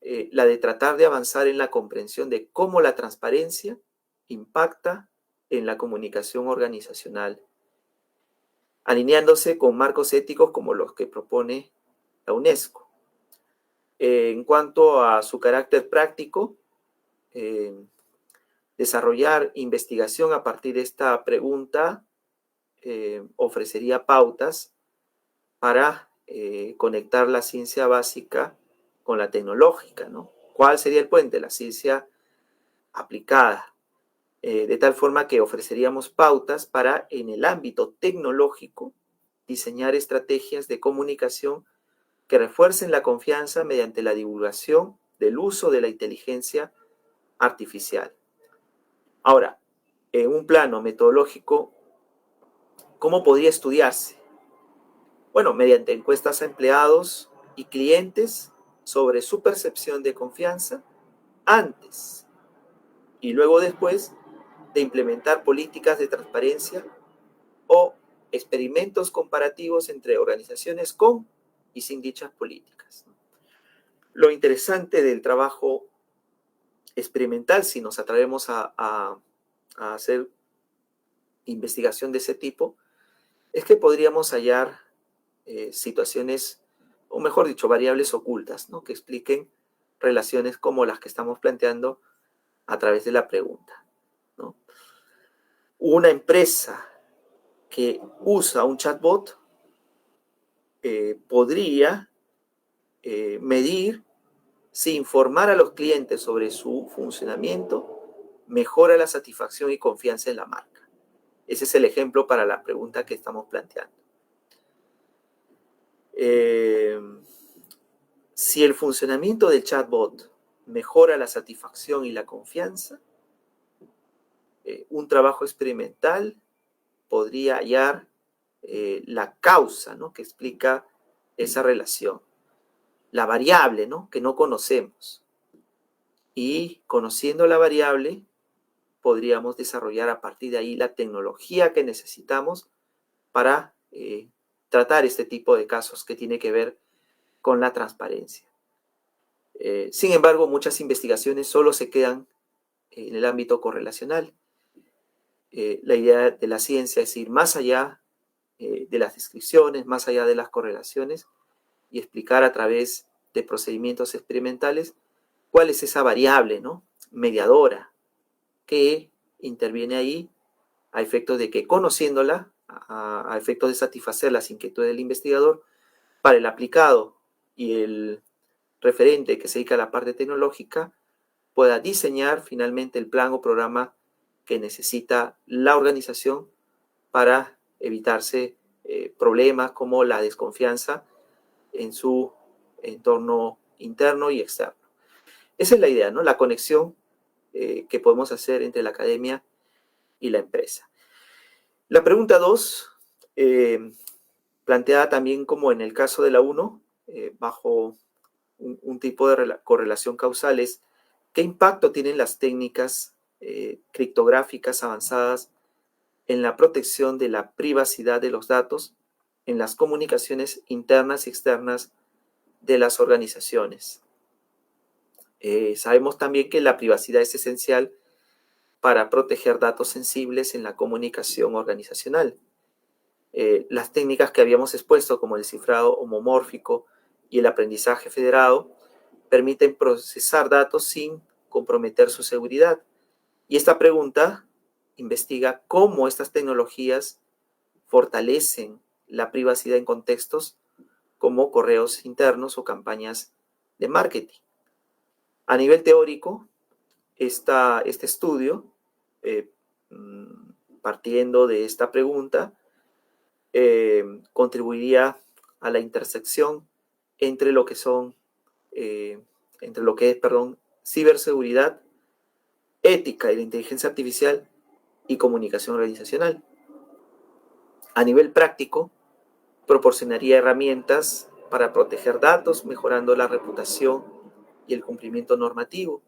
[SPEAKER 1] la de tratar de avanzar en la comprensión de cómo la transparencia impacta en la comunicación organizacional, alineándose con marcos éticos como los que propone la UNESCO. En cuanto a su carácter práctico, desarrollar investigación a partir de esta pregunta ofrecería pautas para conectar la ciencia básica con la tecnológica, ¿no? ¿Cuál sería el puente? La ciencia aplicada, de tal forma que ofreceríamos pautas para, en el ámbito tecnológico, diseñar estrategias de comunicación que refuercen la confianza mediante la divulgación del uso de la inteligencia artificial. Ahora, en un plano metodológico, ¿cómo podría estudiarse? Bueno, mediante encuestas a empleados y clientes sobre su percepción de confianza antes y luego después de implementar políticas de transparencia o experimentos comparativos entre organizaciones con y sin dichas políticas. Lo interesante del trabajo experimental, si nos atrevemos a hacer investigación de ese tipo, es que podríamos hallar situaciones, o mejor dicho, variables ocultas, ¿no? Que expliquen relaciones como las que estamos planteando a través de la pregunta, ¿no? Una empresa que usa un chatbot podría medir si informar a los clientes sobre su funcionamiento mejora la satisfacción y confianza en la marca. Ese es el ejemplo para la pregunta que estamos planteando. Si el funcionamiento del chatbot mejora la satisfacción y la confianza, un trabajo experimental podría hallar la causa, ¿no? Que explica esa relación, la variable, ¿no? Que no conocemos. Y conociendo la variable, podríamos desarrollar a partir de ahí la tecnología que necesitamos para tratar este tipo de casos que tiene que ver con la transparencia. Sin embargo, muchas investigaciones solo se quedan en el ámbito correlacional. La idea de la ciencia es ir más allá de las descripciones, más allá de las correlaciones y explicar a través de procedimientos experimentales cuál es esa variable, ¿no? Mediadora que interviene ahí a efectos de que conociéndola, a efectos de satisfacer las inquietudes del investigador, para el aplicado y el referente que se dedica a la parte tecnológica pueda diseñar finalmente el plan o programa que necesita la organización para evitarse problemas como la desconfianza en su entorno interno y externo. Esa es la idea, ¿no? La conexión que podemos hacer entre la academia y la empresa. La pregunta 2, planteada también como en el caso de la 1, bajo un tipo de correlación causal, es ¿qué impacto tienen las técnicas criptográficas avanzadas en la protección de la privacidad de los datos en las comunicaciones internas y externas de las organizaciones? Sabemos también que la privacidad es esencial para proteger datos sensibles en la comunicación organizacional. Las técnicas que habíamos expuesto, como el cifrado homomórfico y el aprendizaje federado, permiten procesar datos sin comprometer su seguridad. Y esta pregunta investiga cómo estas tecnologías fortalecen la privacidad en contextos como correos internos o campañas de marketing. A nivel teórico, este estudio partiendo de esta pregunta, contribuiría a la intersección entre lo que es, ciberseguridad, ética de la inteligencia artificial y comunicación organizacional. A nivel práctico, proporcionaría herramientas para proteger datos, mejorando la reputación y el cumplimiento normativo.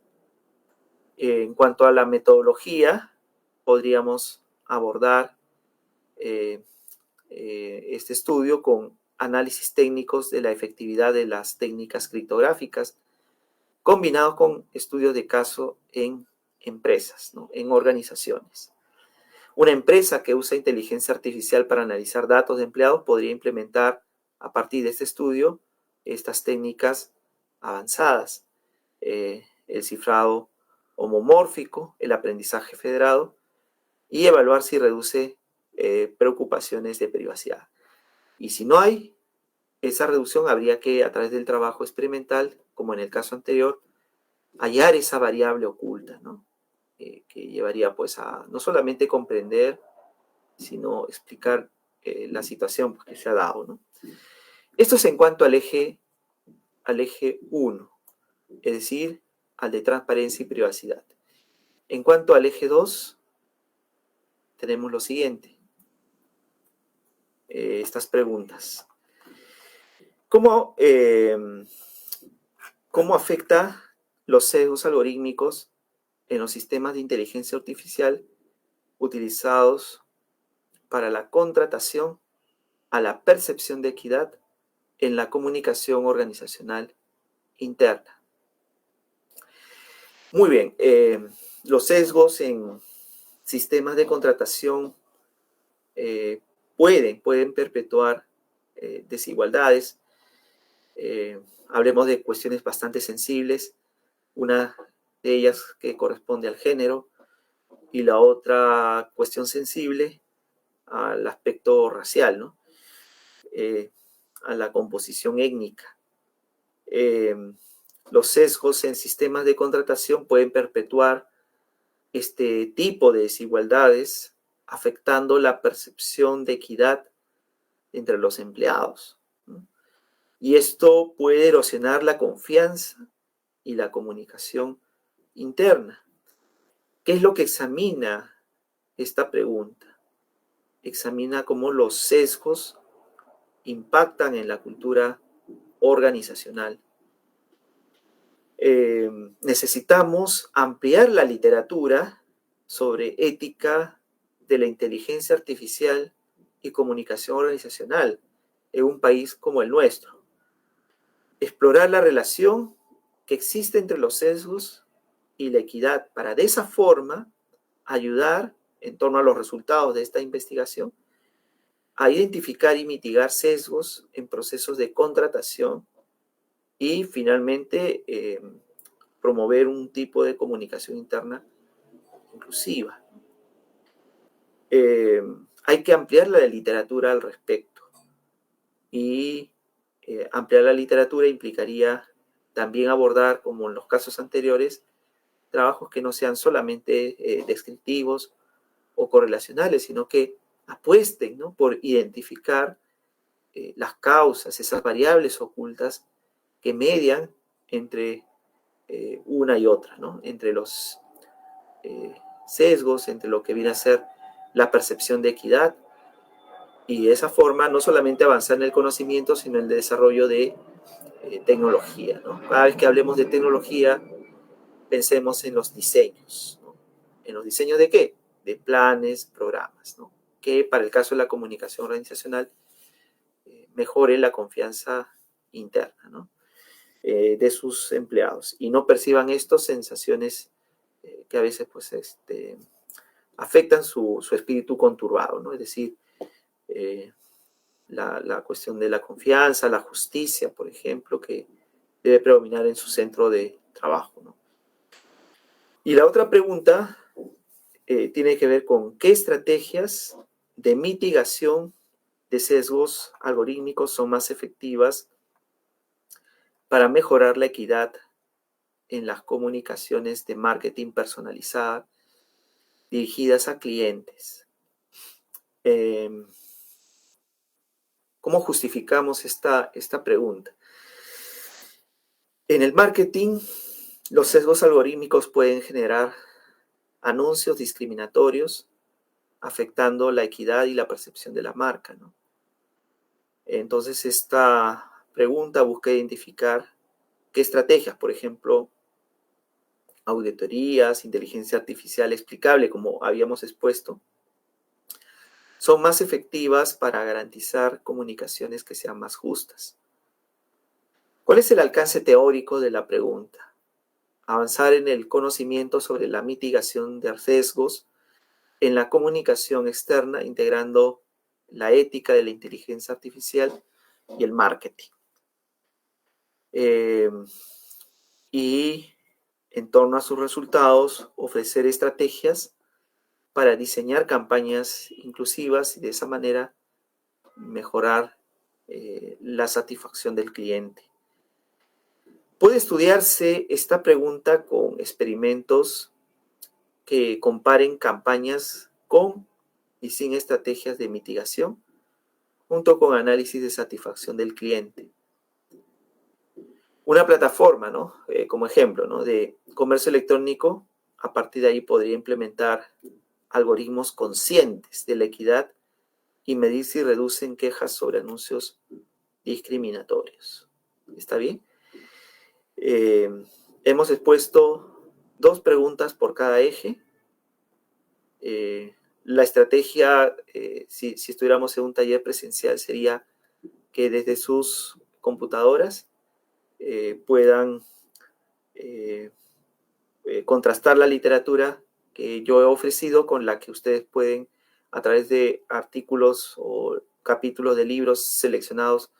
[SPEAKER 1] En cuanto a la metodología, podríamos abordar este estudio con análisis técnicos de la efectividad de las técnicas criptográficas, combinados con estudios de caso en empresas, ¿no? En organizaciones. Una empresa que usa inteligencia artificial para analizar datos de empleados podría implementar a partir de este estudio estas técnicas avanzadas, el cifrado homomórfico, el aprendizaje federado, y evaluar si reduce preocupaciones de privacidad. Y si no hay esa reducción, habría que, a través del trabajo experimental, como en el caso anterior, hallar esa variable oculta, ¿no? Que llevaría pues a no solamente comprender, sino explicar la situación pues, que se ha dado, ¿no? Esto es en cuanto al eje 1, es decir, al de transparencia y privacidad. En cuanto al eje 2, tenemos lo siguiente, estas preguntas. ¿Cómo afecta los sesgos algorítmicos en los sistemas de inteligencia artificial utilizados para la contratación a la percepción de equidad en la comunicación organizacional interna? Muy bien, los sesgos en sistemas de contratación pueden perpetuar desigualdades. Hablemos de cuestiones bastante sensibles, una de ellas que corresponde al género y la otra cuestión sensible al aspecto racial, ¿no? A la composición étnica. Los sesgos en sistemas de contratación pueden perpetuar este tipo de desigualdades, afectando la percepción de equidad entre los empleados, ¿no? Y esto puede erosionar la confianza y la comunicación interna. ¿Qué es lo que examina esta pregunta? Examina cómo los sesgos impactan en la cultura organizacional. Necesitamos ampliar la literatura sobre ética de la inteligencia artificial y comunicación organizacional en un país como el nuestro. Explorar la relación que existe entre los sesgos y la equidad para de esa forma ayudar, en torno a los resultados de esta investigación, a identificar y mitigar sesgos en procesos de contratación y finalmente promover un tipo de comunicación interna inclusiva. Hay que ampliar la literatura al respecto y ampliar la literatura implicaría también abordar, como en los casos anteriores, trabajos que no sean solamente descriptivos o correlacionales, sino que apuesten, ¿no?, por identificar las causas, esas variables ocultas que median entre una y otra, ¿no?, entre los sesgos, entre lo que viene a ser la percepción de equidad, y de esa forma no solamente avanzar en el conocimiento, sino en el desarrollo de tecnología, ¿no? Cada vez que hablemos de tecnología, pensemos en los diseños, ¿no? ¿En los diseños de qué? De planes, programas, ¿no?, que para el caso de la comunicación organizacional mejore la confianza interna, ¿no?, de sus empleados y no perciban estos sensaciones que a veces pues, afectan su espíritu conturbado, ¿no? Es decir, la cuestión de la confianza, la justicia, por ejemplo, que debe predominar en su centro de trabajo, ¿no? Y la otra pregunta tiene que ver con qué estrategias de mitigación de sesgos algorítmicos son más efectivas para mejorar la equidad en las comunicaciones de marketing personalizada dirigidas a clientes. ¿Cómo justificamos esta pregunta? En el marketing, los sesgos algorítmicos pueden generar anuncios discriminatorios, afectando la equidad y la percepción de la marca, ¿no? Entonces, esta pregunta busca identificar qué estrategias, por ejemplo, auditorías, inteligencia artificial explicable, como habíamos expuesto, son más efectivas para garantizar comunicaciones que sean más justas. ¿Cuál es el alcance teórico de la pregunta? Avanzar en el conocimiento sobre la mitigación de sesgos en la comunicación externa, integrando la ética de la inteligencia artificial y el marketing. Y en torno a sus resultados, ofrecer estrategias para diseñar campañas inclusivas y de esa manera mejorar la satisfacción del cliente. Puede estudiarse esta pregunta con experimentos que comparen campañas con y sin estrategias de mitigación, junto con análisis de satisfacción del cliente. Una plataforma, ¿no? Como ejemplo, ¿no? De comercio electrónico, a partir de ahí podría implementar algoritmos conscientes de la equidad y medir si reducen quejas sobre anuncios discriminatorios. ¿Está bien? Hemos expuesto 2 preguntas por cada eje. La estrategia, si estuviéramos en un taller presencial, sería que desde sus computadoras puedan contrastar la literatura que yo he ofrecido con la que ustedes pueden, a través de artículos o capítulos de libros seleccionados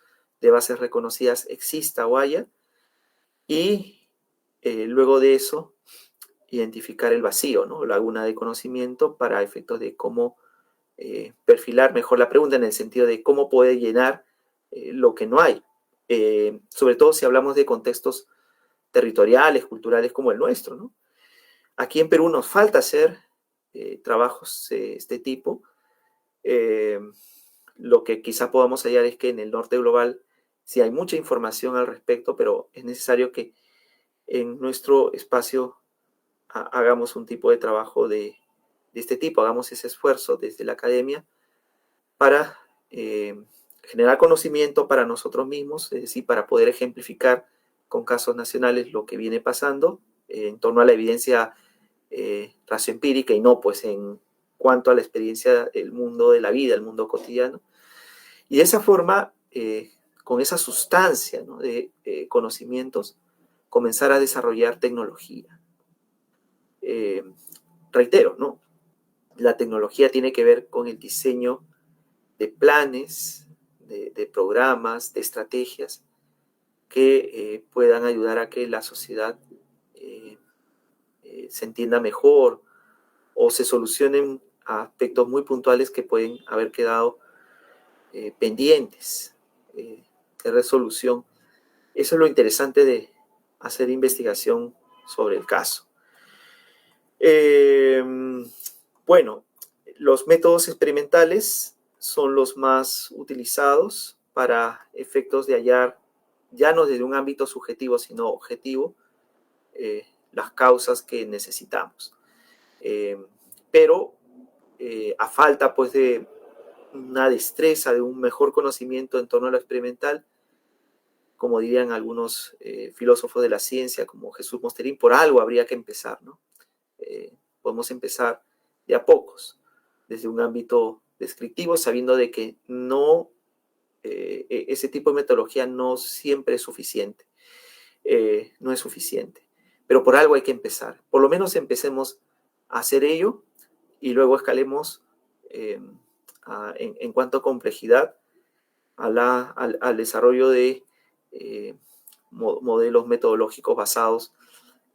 [SPEAKER 1] de bases reconocidas, exista o haya, y luego de eso identificar el vacío, ¿no? Laguna de conocimiento para efectos de cómo perfilar mejor la pregunta, en el sentido de cómo poder llenar lo que no hay. Sobre todo si hablamos de contextos territoriales, culturales como el nuestro, ¿no? Aquí en Perú nos falta hacer trabajos de este tipo. Lo que quizá podamos hallar es que en el norte global sí hay mucha información al respecto, pero es necesario que en nuestro espacio hagamos un tipo de trabajo de este tipo, hagamos ese esfuerzo desde la academia para generar conocimiento para nosotros mismos, es decir, para poder ejemplificar con casos nacionales lo que viene pasando en torno a la evidencia racioempírica y no pues en cuanto a la experiencia del mundo de la vida, el mundo cotidiano. Y de esa forma, con esa sustancia, ¿no?, de conocimientos, comenzar a desarrollar tecnología. Reitero, ¿no? La tecnología tiene que ver con el diseño de planes, de programas, de estrategias que puedan ayudar a que la sociedad se entienda mejor o se solucionen aspectos muy puntuales que pueden haber quedado pendientes de resolución. Eso es lo interesante de hacer investigación sobre el caso. Bueno, los métodos experimentales son los más utilizados para efectos de hallar, ya no desde un ámbito subjetivo, sino objetivo, las causas que necesitamos. Pero a falta pues de una destreza, de un mejor conocimiento en torno a lo experimental, como dirían algunos filósofos de la ciencia, como Jesús Mosterín, por algo habría que empezar, ¿no? Podemos empezar de a pocos, desde un ámbito descriptivo, sabiendo de que no, ese tipo de metodología no siempre es suficiente, no es suficiente, pero por algo hay que empezar. Por lo menos empecemos a hacer ello y luego escalemos en cuanto a complejidad al desarrollo de modelos metodológicos basados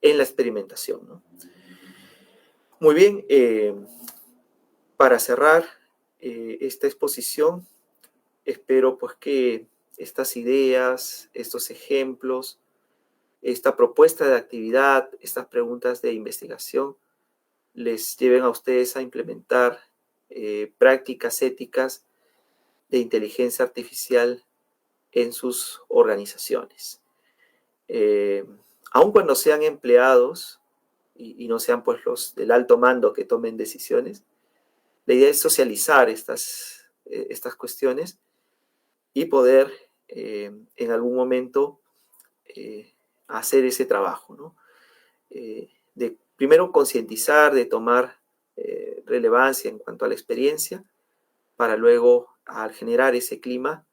[SPEAKER 1] en la experimentación, ¿no? Muy bien, para cerrar esta exposición, espero pues que estas ideas, estos ejemplos, esta propuesta de actividad, estas preguntas de investigación, les lleven a ustedes a implementar prácticas éticas de inteligencia artificial en sus organizaciones. Aun cuando sean empleados y no sean pues los del alto mando que tomen decisiones, la idea es socializar estas cuestiones y poder en algún momento hacer ese trabajo, ¿no? De primero concientizar, de tomar relevancia en cuanto a la experiencia, para luego, al generar ese clima,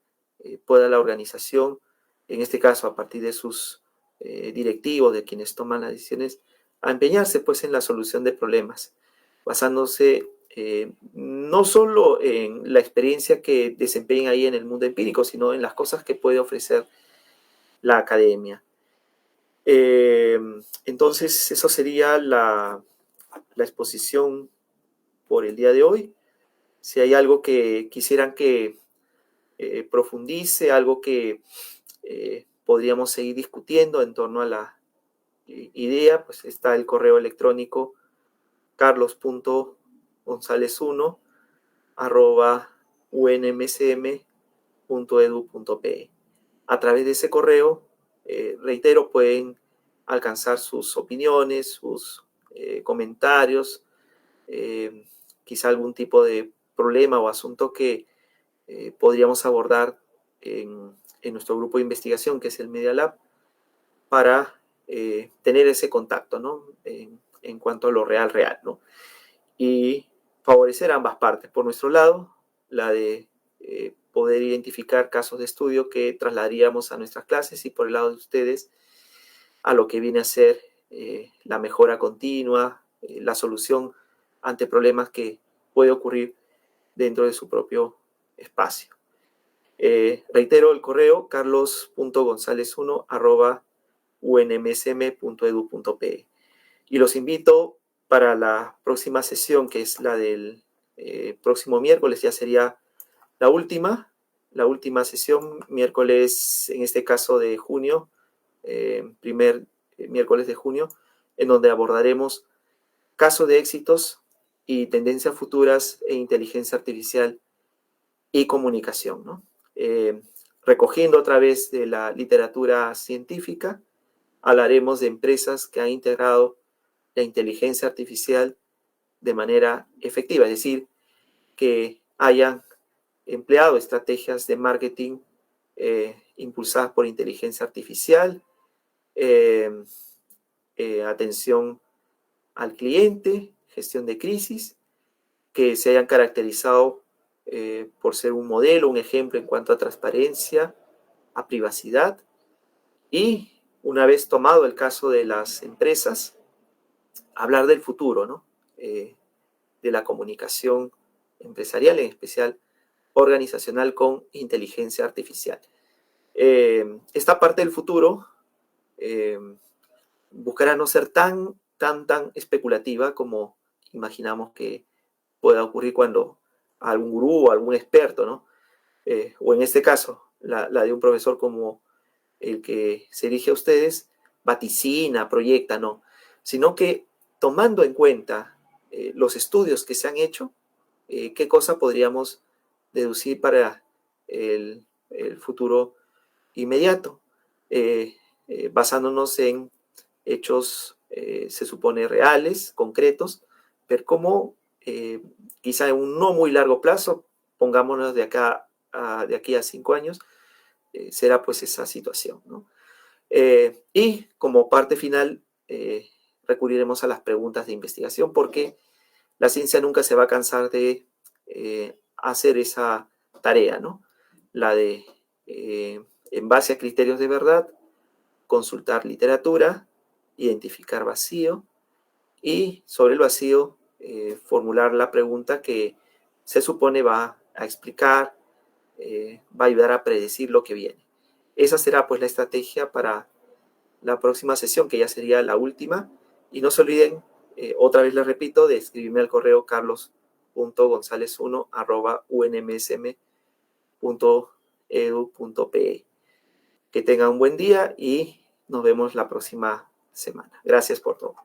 [SPEAKER 1] pueda la organización, en este caso a partir de sus directivos, de quienes toman las decisiones, a empeñarse pues en la solución de problemas, basándose no solo en la experiencia que desempeñan ahí en el mundo empírico, sino en las cosas que puede ofrecer la academia. Entonces, eso sería la exposición por el día de hoy. Si hay algo que quisieran que profundice, algo que podríamos seguir discutiendo en torno a la idea, pues está el correo electrónico carlos.gonzalez1@unmcm.edu.pe. A través de ese correo, reitero, pueden alcanzar sus opiniones, sus comentarios, quizá algún tipo de problema o asunto que podríamos abordar en nuestro grupo de investigación, que es el Media Lab, para tener ese contacto, ¿no? En cuanto a lo real, ¿no? Y favorecer a ambas partes. Por nuestro lado, la de poder identificar casos de estudio que trasladaríamos a nuestras clases, y por el lado de ustedes, a lo que viene a ser la mejora continua, la solución ante problemas que puede ocurrir dentro de su propio espacio. Reitero el correo carlos.gonzalez1@unmsm.edu.pe. Y los invito para la próxima sesión, que es la del próximo miércoles, ya sería la última sesión, miércoles, en este caso de junio, primer miércoles de junio, en donde abordaremos casos de éxitos y tendencias futuras en inteligencia artificial y comunicación, ¿no? Recogiendo a través de la literatura científica, hablaremos de empresas que han integrado la inteligencia artificial de manera efectiva, es decir, que hayan empleado estrategias de marketing impulsadas por inteligencia artificial, atención al cliente, gestión de crisis, que se hayan caracterizado por ser un modelo, un ejemplo en cuanto a transparencia, a privacidad, y una vez tomado el caso de las empresas, hablar del futuro, ¿no? De la comunicación empresarial, en especial organizacional con inteligencia artificial. Esta parte del futuro buscará no ser tan especulativa como imaginamos que pueda ocurrir cuando algún gurú o algún experto, ¿no? O en este caso, la de un profesor como el que se dirige a ustedes, vaticina, proyecta, no, sino que tomando en cuenta los estudios que se han hecho, qué cosa podríamos deducir para el futuro inmediato, basándonos en hechos, se supone, reales, concretos, pero cómo quizá en un no muy largo plazo, pongámonos de aquí a 5 años, será pues esa situación, ¿no? Y como parte final, recurriremos a las preguntas de investigación, porque la ciencia nunca se va a cansar de hacer esa tarea, ¿no? La de, en base a criterios de verdad, consultar literatura, identificar vacío, y sobre el vacío formular la pregunta que se supone va a explicar, va a ayudar a predecir lo que viene. Esa será pues la estrategia para la próxima sesión, que ya sería la última. Y no se olviden, otra vez les repito, de escribirme al correo carlos.gonzalez1@unmsm.edu.pe. Que tengan un buen día y nos vemos la próxima semana. Gracias por todo.